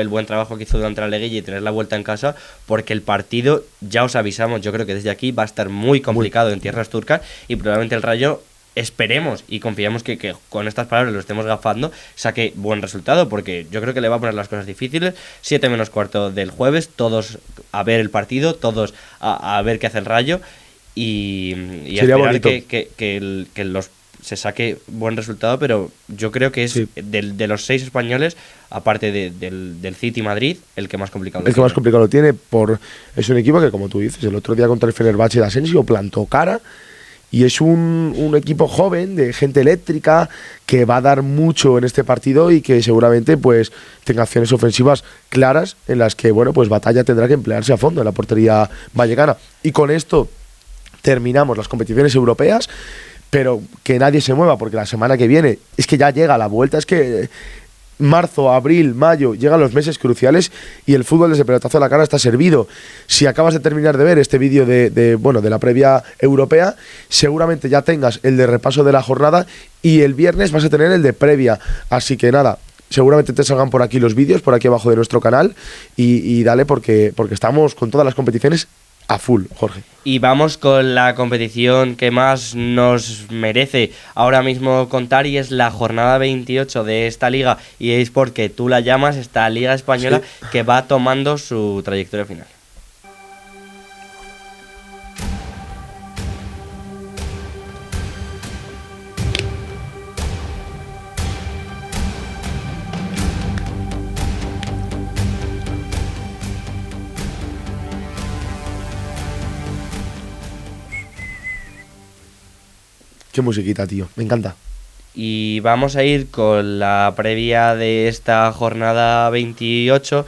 buen trabajo que hizo durante la liguilla y tener la vuelta en casa, porque el partido, ya os avisamos, yo creo que desde aquí va a estar muy complicado en tierras turcas, y probablemente el Rayo, esperemos y confiamos que con estas palabras lo estemos gafando, saque buen resultado, porque yo creo que le va a poner las cosas difíciles. 7 menos cuarto del jueves, todos a ver el partido, todos a ver qué hace el Rayo, y a esperar que los se saque buen resultado, pero yo creo que es de los 6 españoles, aparte del City Madrid, el que más complicado
el que más complicado lo tiene. Es un equipo que, como tú dices, el otro día contra el Fenerbahce de Asensio plantó cara, y es un equipo joven, de gente eléctrica, que va a dar mucho en este partido y que seguramente pues tenga acciones ofensivas claras en las que, bueno, pues Batalla tendrá que emplearse a fondo en la portería vallecana. Y con esto terminamos las competiciones europeas, pero que nadie se mueva, porque la semana que viene es que ya llega la vuelta. Es que marzo, abril, mayo, llegan los meses cruciales y el fútbol desde pelotazo a la cara está servido. Si acabas de terminar de ver este vídeo de la previa europea, seguramente ya tengas el de repaso de la jornada, y el viernes vas a tener el de previa. Así que nada, seguramente te salgan por aquí los vídeos, por aquí abajo de nuestro canal, y dale, porque estamos con todas las competiciones A full, Jorge.
Y vamos con la competición que más nos merece ahora mismo contar, y es la jornada 28 de esta liga eSport, que tú la llamas, esta liga española, sí, que va tomando su trayectoria final.
Qué musiquita, tío, me encanta.
Y vamos a ir con la previa de esta jornada 28,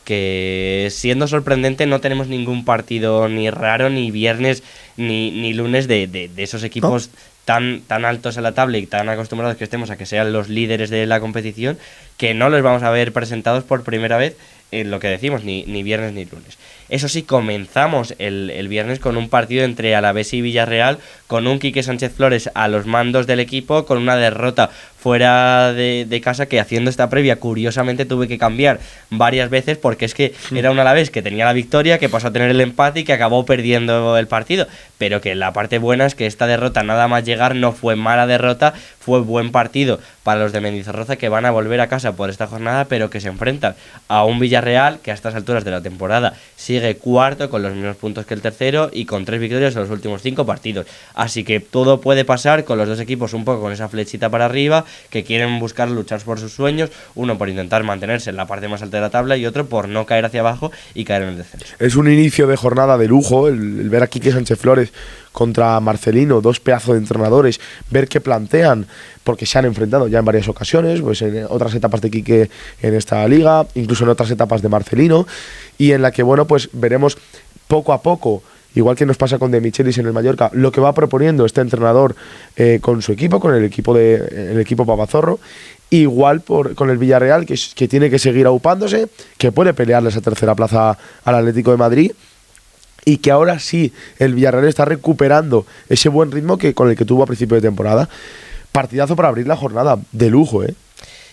que siendo sorprendente no tenemos ningún partido ni raro, ni viernes, ni lunes de esos equipos tan altos en la tabla y tan acostumbrados que estemos a que sean los líderes de la competición, que no los vamos a ver presentados por primera vez en lo que decimos, ni viernes ni lunes. Eso sí, comenzamos el viernes con un partido entre Alavés y Villarreal, con un Quique Sánchez Flores a los mandos del equipo, con una derrota fuera de casa, que haciendo esta previa curiosamente tuve que cambiar varias veces, porque es que era un Alavés que tenía la victoria, que pasó a tener el empate y que acabó perdiendo el partido, pero que la parte buena es que esta derrota, nada más llegar, no fue mala derrota, fue buen partido para los de Mendizorroza, que van a volver a casa por esta jornada, pero que se enfrentan a un Villarreal que a estas alturas de la temporada sigue cuarto con los mismos puntos que el tercero y con 3 victorias en los últimos 5 partidos. Así que todo puede pasar con los dos equipos un poco con esa flechita para arriba, que quieren buscar luchar por sus sueños, uno por intentar mantenerse en la parte más alta de la tabla y otro por no caer hacia abajo y caer en el descenso.
Es un inicio de jornada de lujo, el ver a Quique Sánchez Flores contra Marcelino, dos pedazos de entrenadores, ver qué plantean, porque se han enfrentado ya en varias ocasiones, pues en otras etapas de Quique en esta liga, incluso en otras etapas de Marcelino, y en la que, bueno, pues veremos poco a poco, igual que nos pasa con De Michelis en el Mallorca, lo que va proponiendo este entrenador con su equipo, con el equipo Papazorro, igual con el Villarreal, que tiene que seguir aupándose, que puede pelearle esa tercera plaza al Atlético de Madrid, y que ahora sí el Villarreal está recuperando ese buen ritmo con el que tuvo a principio de temporada. Partidazo para abrir la jornada, de lujo, ¿eh?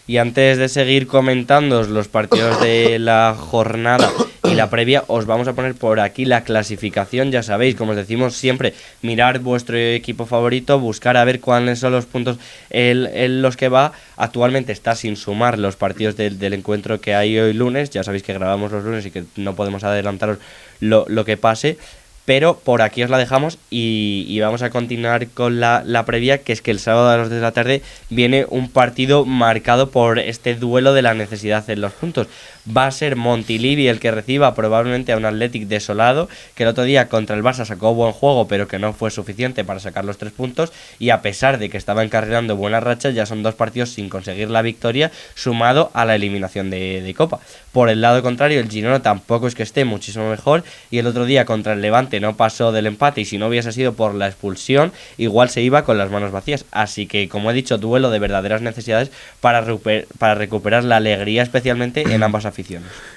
Y antes de seguir comentando los partidos de la jornada y la previa, os vamos a poner por aquí la clasificación. Ya sabéis, como os decimos siempre, mirar vuestro equipo favorito, buscar a ver cuáles son los puntos en los que va. Actualmente está sin sumar los partidos del encuentro que hay hoy lunes. Ya sabéis que grabamos los lunes y que no podemos adelantaros lo que pase. Pero por aquí os la dejamos y vamos a continuar con la previa, que es que el sábado a las 2 de la tarde viene un partido marcado por este duelo de la necesidad en los puntos. Va a ser Montilivi el que reciba probablemente a un Athletic desolado, que el otro día contra el Barça sacó buen juego, pero que no fue suficiente para sacar los 3 puntos, y a pesar de que estaba encarrilando buenas rachas, ya son 2 partidos sin conseguir la victoria, sumado a la eliminación de Copa. Por el lado contrario, el Girona tampoco es que esté muchísimo mejor, y el otro día contra el Levante no pasó del empate, y si no hubiese sido por la expulsión, igual se iba con las manos vacías. Así que, como he dicho, duelo de verdaderas necesidades para recuperar la alegría, especialmente en ambas aficiones.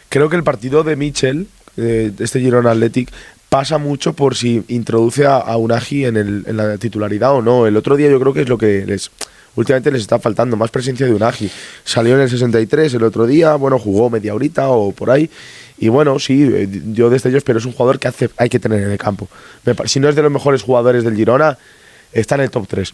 Creo que el partido de Michel, este Girona Athletic, pasa mucho por si introduce a Unagi en la titularidad o no. El otro día yo creo que es lo que últimamente les está faltando, más presencia de Unagi. Salió en el 63 el otro día, bueno, jugó media horita o por ahí. Y bueno, sí, yo desde ellos, pero es un jugador que hay que tener en el campo. Si no es de los mejores jugadores del Girona, está en el top 3.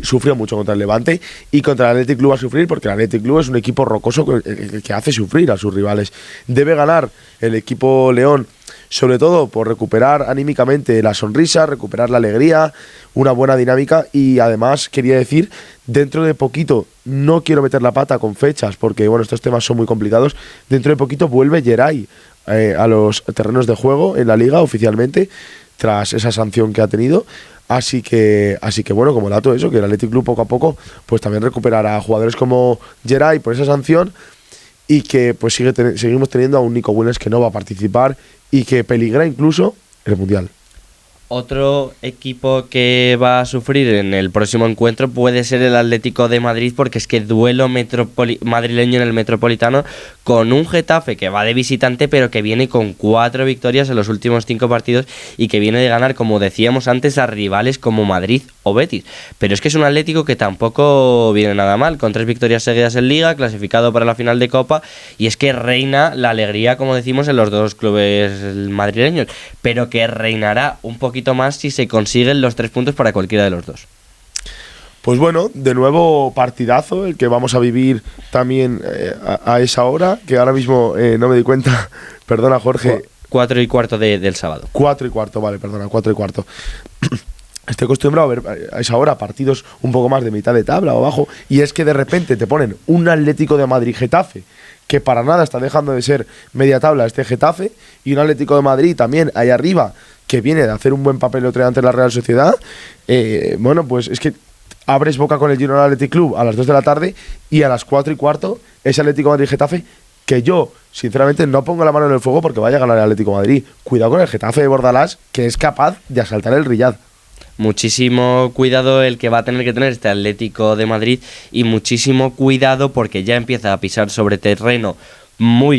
Sufrió mucho contra el Levante y contra el Athletic Club va a sufrir, porque el Athletic Club es un equipo rocoso que hace sufrir a sus rivales. Debe ganar el equipo León, sobre todo por recuperar anímicamente la sonrisa, recuperar la alegría, una buena dinámica. Y además quería decir, dentro de poquito, no quiero meter la pata con fechas porque bueno, estos temas son muy complicados, dentro de poquito vuelve Geray a los terrenos de juego en la liga oficialmente, tras esa sanción que ha tenido. Así que bueno, como dato eso, que el Athletic Club poco a poco pues también recuperará a jugadores como Geray por esa sanción, y que pues seguimos teniendo a un Nico Williams que no va a participar y que peligra incluso el Mundial.
Otro equipo que va a sufrir en el próximo encuentro puede ser el Atlético de Madrid, porque es que duelo madrileño en el Metropolitano con un Getafe que va de visitante, pero que viene con 4 victorias en los últimos 5 partidos y que viene de ganar, como decíamos antes, a rivales como Madrid o Betis. Pero es que es un Atlético que tampoco viene nada mal, con 3 victorias seguidas en Liga, clasificado para la final de Copa, y es que reina la alegría, como decimos, en los dos clubes madrileños, pero que reinará un poquito más si se consiguen los 3 puntos para cualquiera de los dos.
Pues bueno, de nuevo partidazo, el que vamos a vivir también a esa hora, que ahora mismo no me di cuenta, perdona Jorge.
4:15 del sábado.
4:15, vale, perdona, 4:15. Estoy acostumbrado a ver a esa hora partidos un poco más de mitad de tabla o abajo, y es que de repente te ponen un Atlético de Madrid-Getafe, que para nada está dejando de ser media tabla este Getafe, y un Atlético de Madrid también ahí arriba, que viene de hacer un buen papel el otro día ante la Real Sociedad. Bueno, pues es que abres boca con el Girona Athletic Club a las 2 de la tarde y a las 4:15 ese Atlético Madrid-Getafe, que yo, sinceramente, no pongo la mano en el fuego porque vaya a ganar el Atlético Madrid. Cuidado con el Getafe de Bordalás, que es capaz de asaltar el Riyad.
Muchísimo cuidado el que va a tener que tener este Atlético de Madrid, y muchísimo cuidado porque ya empieza a pisar sobre terreno muy,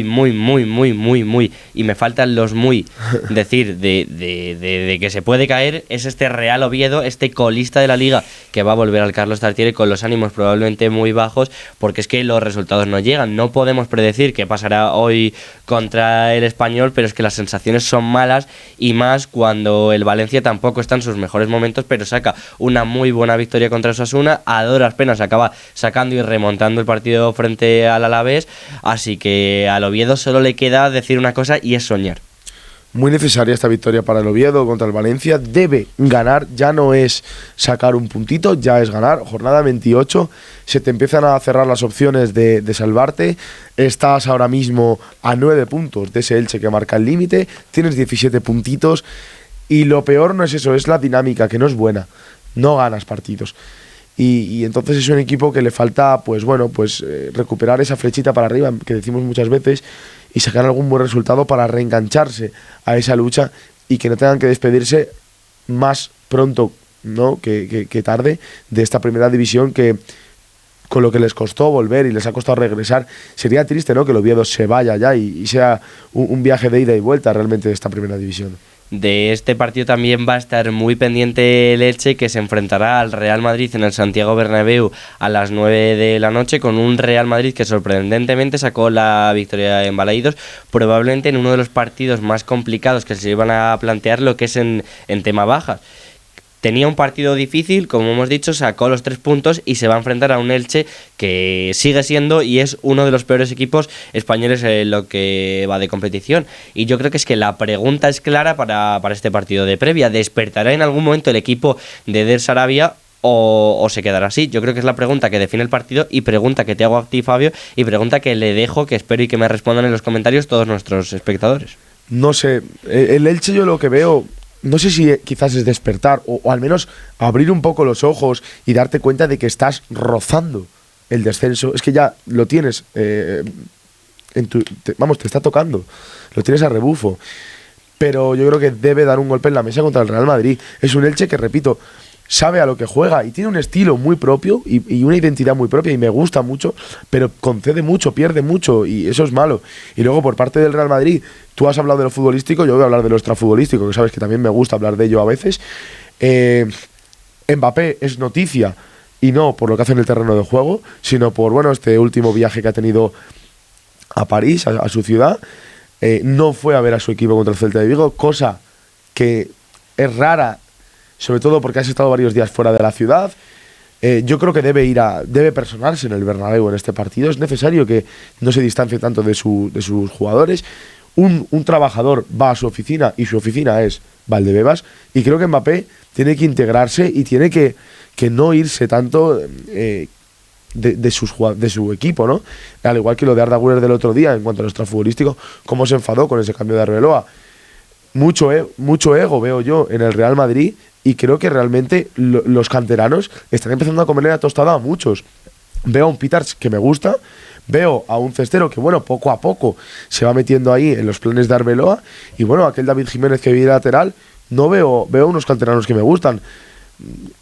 y me faltan los muy, decir, de que se puede caer, es este Real Oviedo, este colista de la Liga, que va a volver al Carlos Tartiere con los ánimos probablemente muy bajos, porque es que los resultados no llegan. No podemos predecir qué pasará hoy contra el Español, pero es que las sensaciones son malas, y más cuando el Valencia tampoco está en sus mejores momentos, pero saca una muy buena victoria contra Osasuna, a duras penas acaba sacando y remontando el partido frente al Alavés, así que al Oviedo solo le queda decir una cosa, y es soñar.
Muy necesaria esta victoria para el Oviedo contra el Valencia. Debe ganar, ya no es sacar un puntito, ya es ganar. Jornada 28, se te empiezan a cerrar las opciones de salvarte. Estás ahora mismo a 9 puntos de ese Elche que marca el límite, tienes 17 puntitos, y lo peor no es eso, es la dinámica, que no es buena, no ganas partidos. Y entonces es un equipo que le falta, pues bueno, pues recuperar esa flechita para arriba, que decimos muchas veces, y sacar algún buen resultado para reengancharse a esa lucha y que no tengan que despedirse más pronto, ¿no?, que tarde de esta primera división, que con lo que les costó volver y les ha costado regresar, sería triste, ¿no?, que el Oviedo se vaya ya y sea un viaje de ida y vuelta realmente de esta primera división.
De este partido también va a estar muy pendiente el Elche, que se enfrentará al Real Madrid en el Santiago Bernabéu a las 9 de la noche, con un Real Madrid que sorprendentemente sacó la victoria en Balaídos, probablemente en uno de los partidos más complicados que se iban a plantear, lo que es en tema bajas. Tenía un partido difícil, como hemos dicho, sacó los 3 puntos y se va a enfrentar a un Elche que sigue siendo y es uno de los peores equipos españoles en lo que va de competición. Y yo creo que es que la pregunta es clara para este partido de previa. ¿Despertará en algún momento el equipo de Eder Sarabia o se quedará así? Yo creo que es la pregunta que define el partido, y pregunta que te hago a ti, Fabio, y pregunta que le dejo, que espero y que me respondan en los comentarios todos nuestros espectadores.
No sé, el Elche, yo lo que veo, no sé si quizás es despertar o al menos abrir un poco los ojos y darte cuenta de que estás rozando el descenso. Es que ya lo tienes, te está tocando, lo tienes a rebufo. Pero yo creo que debe dar un golpe en la mesa contra el Real Madrid. Es un Elche que, repito, sabe a lo que juega y tiene un estilo muy propio y una identidad muy propia, y me gusta mucho, pero concede mucho, pierde mucho, y eso es malo. Y luego, por parte del Real Madrid, tú has hablado de lo futbolístico, yo voy a hablar de lo extrafutbolístico, que sabes que también me gusta hablar de ello a veces. Mbappé es noticia, y no por lo que hace en el terreno de juego, sino por, bueno, este último viaje que ha tenido a París, a su ciudad. No fue a ver a su equipo contra el Celta de Vigo, cosa que es rara, sobre todo porque has estado varios días fuera de la ciudad. Yo creo que debe personarse en el Bernabéu en este partido. Es necesario que no se distancie tanto de sus jugadores. Un trabajador va a su oficina y su oficina es Valdebebas, y creo que Mbappé tiene que integrarse y tiene que no irse tanto de su equipo, ¿no? Al igual que lo de Arda Güler del otro día en cuanto a lo extrafutbolístico, cómo se enfadó con ese cambio de Arbeloa. Mucho ego veo yo en el Real Madrid, y creo que realmente los canteranos están empezando a comerle la tostada a muchos. Veo a un Peters que me gusta, veo a un Cestero que, bueno, poco a poco se va metiendo ahí en los planes de Arbeloa, y bueno, aquel David Jiménez que viene lateral, no veo unos canteranos que me gustan.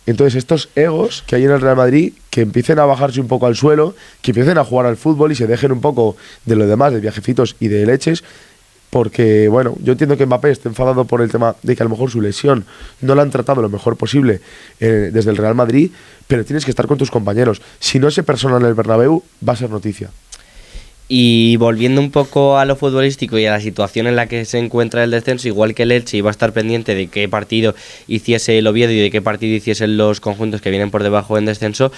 Entonces, estos egos que hay en el Real Madrid, que empiecen a bajarse un poco al suelo, que empiecen a jugar al fútbol y se dejen un poco de lo demás, de viajecitos y de leches, porque, bueno, yo entiendo que Mbappé esté enfadado por el tema de que a lo mejor su lesión no la han tratado lo mejor posible desde el Real Madrid, pero tienes que estar con tus compañeros. Si no se persona en el Bernabéu, va a ser noticia.
Y volviendo un poco a lo futbolístico y a la situación en la que se encuentra el descenso, igual que el Elche iba a estar pendiente de qué partido hiciese el Oviedo y de qué partido hiciesen los conjuntos que vienen por debajo en descenso,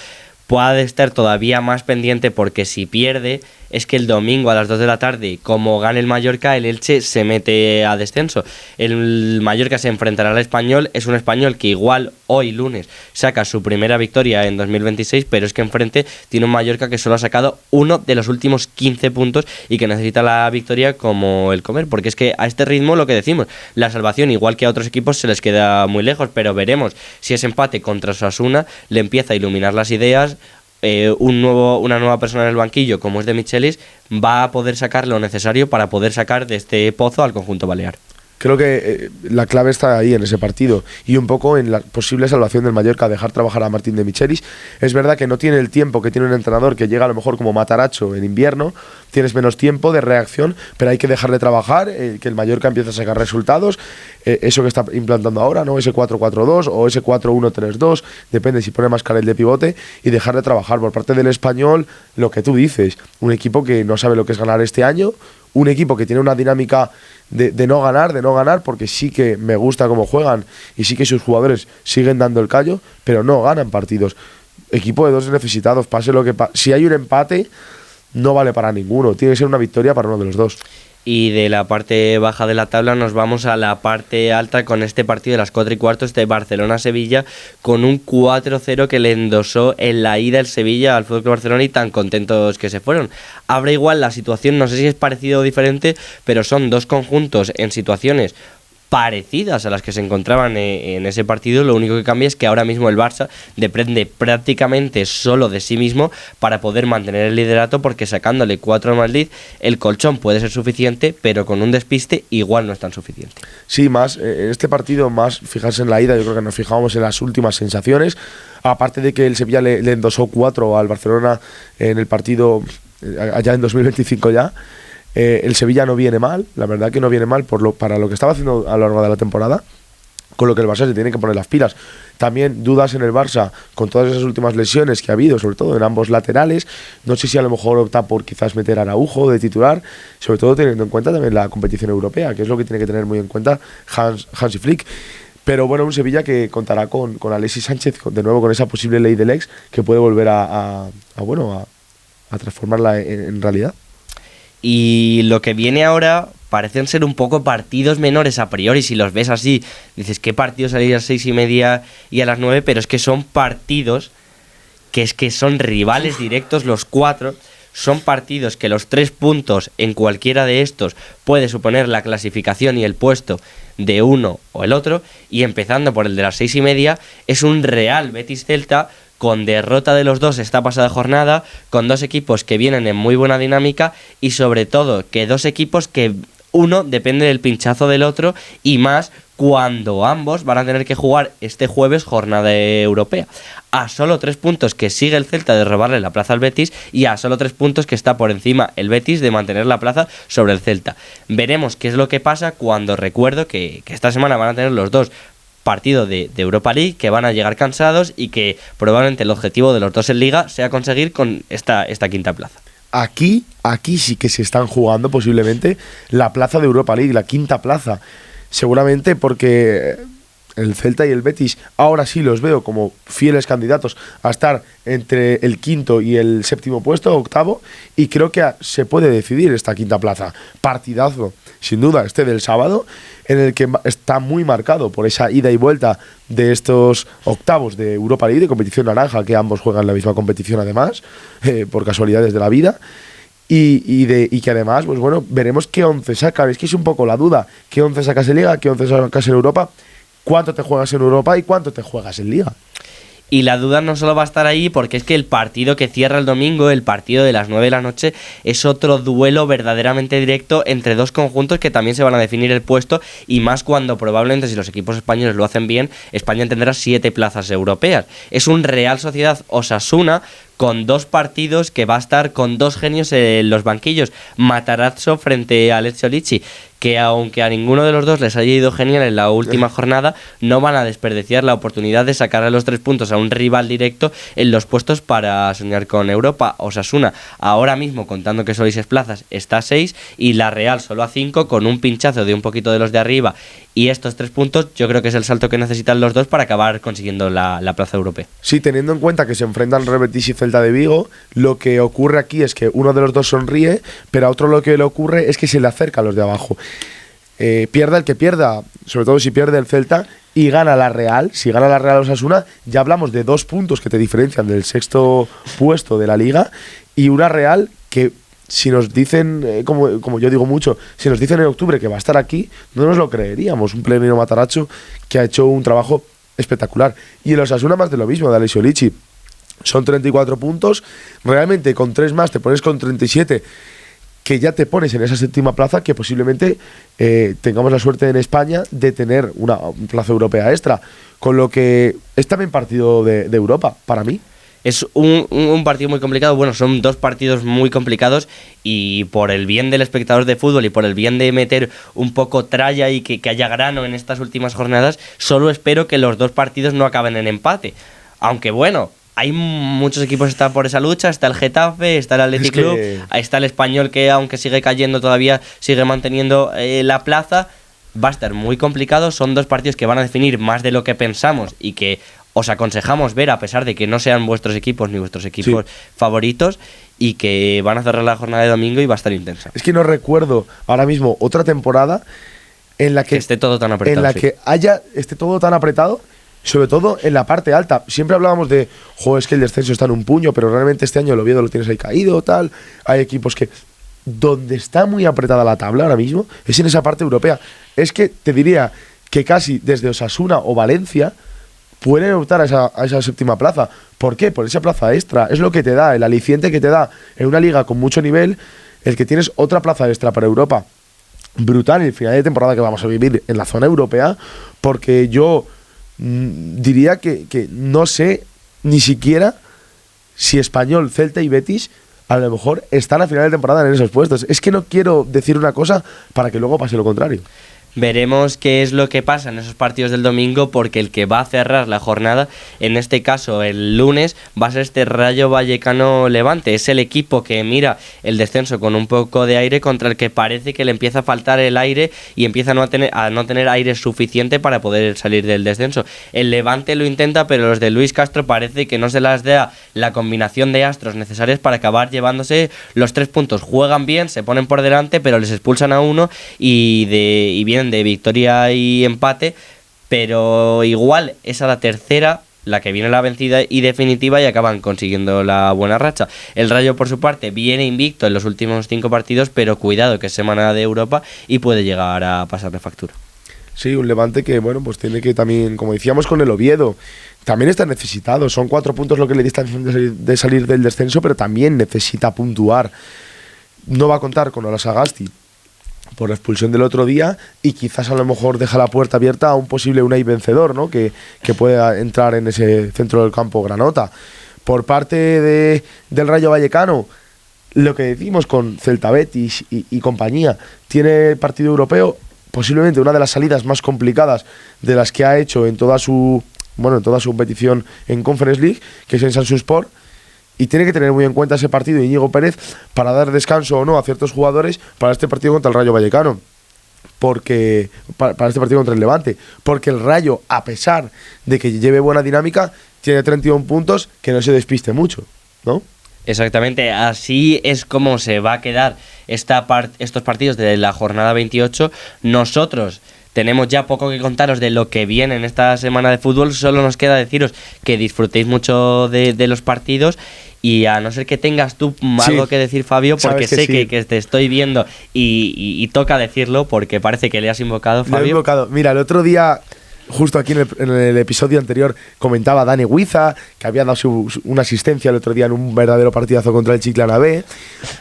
puede estar todavía más pendiente, porque si pierde es que el domingo a las 2 de la tarde, como gane el Mallorca, el Elche se mete a descenso. El Mallorca se enfrentará al Español, es un Español que igual hoy lunes saca su primera victoria en 2026, pero es que enfrente tiene un Mallorca que solo ha sacado uno de los últimos 15 puntos y que necesita la victoria como el comer, porque es que a este ritmo, lo que decimos, la salvación, igual que a otros equipos, se les queda muy lejos, pero veremos si ese empate contra Osasuna le empieza a iluminar las ideas. Una nueva persona en el banquillo, como es de Michelis, va a poder sacar lo necesario para poder sacar de este pozo al conjunto balear.
Creo que la clave está ahí en ese partido y un poco en la posible salvación del Mallorca, dejar trabajar a Martín de Michelis. Es verdad que no tiene el tiempo que tiene un entrenador que llega a lo mejor como Mataracho en invierno, tienes menos tiempo de reacción, pero hay que dejarle trabajar, que el Mallorca empiece a sacar resultados, eso que está implantando ahora, ¿no? Ese 4-4-2 o ese 4-1-3-2, depende si pone más Carel de pivote, y dejarle trabajar. Por parte del Español, lo que tú dices, un equipo que no sabe lo que es ganar este año, un equipo que tiene una dinámica de no ganar, porque sí que me gusta cómo juegan y sí que sus jugadores siguen dando el callo, pero no ganan partidos. Equipo de dos necesitados, pase lo que pase. Si hay un empate, no vale para ninguno, tiene que ser una victoria para uno de los dos.
Y de la parte baja de la tabla nos vamos a la parte alta con este partido de las 4:15 de Barcelona-Sevilla, con un 4-0 que le endosó en la ida el Sevilla al FC Barcelona, y tan contentos que se fueron. Habrá igual la situación, no sé si es parecido o diferente, pero son dos conjuntos en situaciones parecidas a las que se encontraban en ese partido. Lo único que cambia es que ahora mismo el Barça depende prácticamente solo de sí mismo para poder mantener el liderato, porque sacándole 4 al Madrid el colchón puede ser suficiente, pero con un despiste igual no es tan suficiente.
Sí, más en este partido, más fijarse en la ida, yo creo que nos fijábamos en las últimas sensaciones, aparte de que el Sevilla le endosó 4 al Barcelona en el partido allá en 2025 ya. El Sevilla no viene mal, la verdad que no viene mal para lo que estaba haciendo a lo largo de la temporada, con lo que el Barça se tiene que poner las pilas. También dudas en el Barça con todas esas últimas lesiones que ha habido, sobre todo en ambos laterales. No sé si a lo mejor opta por quizás meter a Araujo de titular, sobre todo teniendo en cuenta también la competición europea, que es lo que tiene que tener muy en cuenta Hansi Flick. Pero bueno, un Sevilla que contará con Alexis Sánchez, de nuevo con esa posible ley del ex, que puede volver a transformarla en realidad.
Y lo que viene ahora parecen ser un poco partidos menores a priori. Si los ves así, dices, ¿qué partidos hay a las 6:30 y a las 9? Pero es que son partidos que son rivales directos los 4. Son partidos que los 3 puntos en cualquiera de estos puede suponer la clasificación y el puesto de uno o el otro. Y empezando por el de las 6:30, es un Real Betis-Celta, con derrota de los dos esta pasada jornada, con dos equipos que vienen en muy buena dinámica, y sobre todo que dos equipos que uno depende del pinchazo del otro, y más cuando ambos van a tener que jugar este jueves jornada europea. A solo 3 puntos que sigue el Celta de robarle la plaza al Betis, y a solo 3 puntos que está por encima el Betis de mantener la plaza sobre el Celta. Veremos qué es lo que pasa, cuando recuerdo que esta semana van a tener los dos partido de Europa League, que van a llegar cansados y que probablemente el objetivo de los dos en Liga sea conseguir con esta quinta plaza.
Aquí sí que se están jugando posiblemente la plaza de Europa League, la quinta plaza. Seguramente porque el Celta y el Betis ahora sí los veo como fieles candidatos a estar entre el quinto y el séptimo puesto, octavo, y creo que se puede decidir esta quinta plaza. Partidazo, sin duda, este del sábado, en el que está muy marcado por esa ida y vuelta de estos octavos de Europa League, de competición naranja, que ambos juegan la misma competición además, por casualidades de la vida. Y que además, pues bueno, veremos qué 11 saca. Es que es un poco la duda. ¿Qué 11 sacas en Liga? ¿Qué 11 sacas en Europa? ¿Cuánto te juegas en Europa y cuánto te juegas en Liga?
Y la duda no solo va a estar ahí, porque es que el partido que cierra el domingo, el partido de las 9 de la noche, es otro duelo verdaderamente directo entre dos conjuntos que también se van a definir el puesto, y más cuando probablemente, si los equipos españoles lo hacen bien, España tendrá 7 plazas europeas. Es un Real Sociedad Osasuna con 2 partidos que va a estar con 2 genios en los banquillos. Matarazzo frente a Lazio Lici, que aunque a ninguno de los dos les haya ido genial en la última jornada, no van a desperdiciar la oportunidad de sacar a los 3 puntos a un rival directo en los puestos para soñar con Europa. Osasuna, ahora mismo, contando que solo hay 6 plazas, está a 6, y la Real solo a 5, con un pinchazo de un poquito de los de arriba. Y estos 3 puntos yo creo que es el salto que necesitan los dos para acabar consiguiendo la plaza europea.
Sí, teniendo en cuenta que se enfrentan Real Betis y Celta de Vigo, lo que ocurre aquí es que uno de los dos sonríe, pero a otro lo que le ocurre es que se le acerca a los de abajo. Pierda el que pierda, sobre todo si pierde el Celta, y gana la Real. Si gana la Real Osasuna, ya hablamos de 2 puntos que te diferencian del 6º puesto de la Liga, y una Real que, si nos dicen, como yo digo mucho, si nos dicen en octubre que va a estar aquí, no nos lo creeríamos. Un Plenino Matarazzo que ha hecho un trabajo espectacular. Y el Osasuna más de lo mismo, de Alessio Lici. Son 34 puntos. Realmente con 3 más te pones con 37, que ya te pones en esa 7ª plaza, que posiblemente tengamos la suerte en España de tener una plaza europea extra. Con lo que es también partido de Europa, para mí.
Es un partido muy complicado. Bueno, son 2 partidos muy complicados, y por el bien del espectador de fútbol y por el bien de meter un poco tralla y que haya grano en estas últimas jornadas, solo espero que los 2 partidos no acaben en empate. Aunque bueno, hay muchos equipos que están por esa lucha. Está el Getafe, está el Athletic Club, está el Español, que aunque sigue cayendo todavía sigue manteniendo la plaza. Va a estar muy complicado. Son 2 partidos que van a definir más de lo que pensamos y que os aconsejamos ver, a pesar de que no sean vuestros equipos ni vuestros equipos favoritos, y que van a cerrar la jornada de domingo y va a estar intensa.
Es que no recuerdo ahora mismo otra temporada en la que
esté todo tan apretado.
En la que esté todo tan apretado, sobre todo en la parte alta. Siempre hablábamos de, es que el descenso está en un puño, pero realmente este año el Oviedo lo tienes ahí caído, tal. Hay equipos que, donde está muy apretada la tabla ahora mismo, es en esa parte europea. Es que te diría que casi desde Osasuna o Valencia pueden optar a esa 7ª plaza. ¿Por qué? Por esa plaza extra. Es lo que te da, el aliciente que te da en una liga con mucho nivel, el que tienes otra plaza extra para Europa. Brutal el final de temporada que vamos a vivir en la zona europea, porque yo diría que no sé ni siquiera si Español, Celta y Betis a lo mejor están a final de temporada en esos puestos. Es que no quiero decir una cosa para que luego pase lo contrario.
Veremos qué es lo que pasa en esos partidos del domingo, porque el que va a cerrar la jornada, en este caso el lunes, va a ser este Rayo Vallecano Levante. Es el equipo que mira el descenso con un poco de aire, contra el que parece que le empieza a faltar el aire y empieza a no tener aire suficiente para poder salir del descenso. El Levante lo intenta, pero los de Luis Castro parece que no se las da la combinación de astros necesarias para acabar llevándose los 3 puntos. Juegan bien, se ponen por delante, pero les expulsan a uno y vienen de victoria y empate, pero igual es a la tercera la que viene la vencida y definitiva, y acaban consiguiendo la buena racha. El Rayo, por su parte, viene invicto en los últimos 5 partidos, pero cuidado que es semana de Europa y puede llegar a pasarle factura.
Sí, un Levante que, bueno, pues tiene que también, como decíamos con el Oviedo, también está necesitado. Son 4 puntos lo que le distan de salir del descenso, pero también necesita puntuar. No va a contar con Ola Sagasti por la expulsión del otro día, y quizás a lo mejor deja la puerta abierta a un posible Unai vencedor, ¿no? que pueda entrar en ese centro del campo granota. Por parte del Rayo Vallecano, lo que decimos con Celta, Betis y compañía, tiene partido europeo, posiblemente una de las salidas más complicadas de las que ha hecho en toda su competición en Conference League, que es en Samsunspor. Y tiene que tener muy en cuenta ese partido Íñigo Pérez para dar descanso o no a ciertos jugadores para este partido contra el Rayo Vallecano. Porque para este partido contra el Levante. Porque el Rayo, a pesar de que lleve buena dinámica, tiene 31 puntos, que no se despiste mucho, ¿no?
Exactamente, así es como se va a quedar estos partidos de la jornada 28. Nosotros tenemos ya poco que contaros de lo que viene en esta semana de fútbol. Solo nos queda deciros que disfrutéis mucho de los partidos, y a no ser que tengas tú algo que decir, Fabio, porque sé que te estoy viendo y toca decirlo, porque parece que le has invocado, Fabio.
Lo he invocado. Mira, el otro día justo aquí en el episodio anterior comentaba Dani Huiza, que había dado una asistencia el otro día en un verdadero partidazo contra el Chiclana B.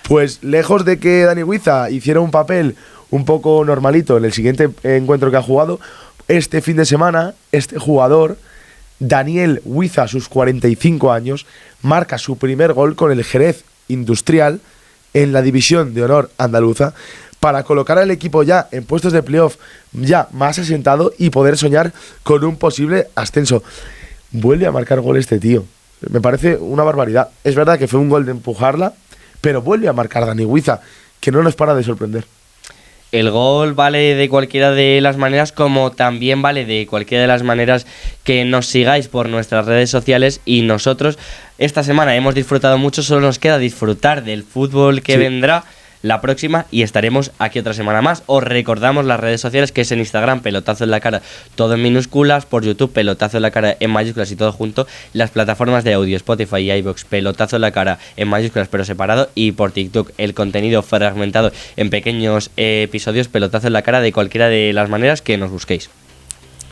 Pues lejos de que Dani Huiza hiciera un papel un poco normalito en el siguiente encuentro que ha jugado, este fin de semana, este jugador, Daniel Huiza, a sus 45 años, marca su primer gol con el Jerez Industrial en la División de Honor andaluza, para colocar al equipo ya en puestos de playoff ya más asentado y poder soñar con un posible ascenso. Vuelve a marcar gol este tío. Me parece una barbaridad. Es verdad que fue un gol de empujarla, pero vuelve a marcar Dani Huiza, que no nos para de sorprender.
El gol vale de cualquiera de las maneras, como también vale de cualquiera de las maneras que nos sigáis por nuestras redes sociales. Y nosotros esta semana hemos disfrutado mucho, solo nos queda disfrutar del fútbol que vendrá la próxima y estaremos aquí otra semana más. Os recordamos las redes sociales, que es en Instagram Pelotazo en la Cara, todo en minúsculas, por YouTube Pelotazo en la Cara en mayúsculas y todo junto, las plataformas de audio Spotify y iVoox Pelotazo en la Cara en mayúsculas pero separado, y por TikTok el contenido fragmentado en pequeños episodios Pelotazo en la Cara, de cualquiera de las maneras que nos busquéis.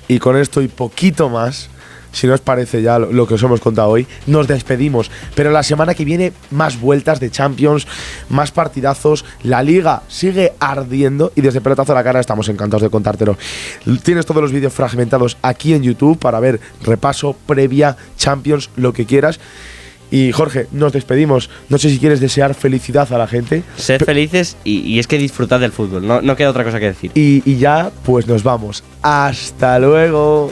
Y con esto y poquito más, si no os parece ya lo que os hemos contado hoy, nos despedimos. Pero la semana que viene más vueltas de Champions, más partidazos, la Liga sigue ardiendo y desde Pelotazo a la Cara estamos encantados de contártelo. Tienes todos los vídeos fragmentados aquí en YouTube para ver repaso, previa, Champions, lo que quieras. Y Jorge, nos despedimos. No sé si quieres desear felicidad a la gente.
Sed felices y es que disfrutad del fútbol, no queda otra cosa que decir.
Y ya pues nos vamos. Hasta luego.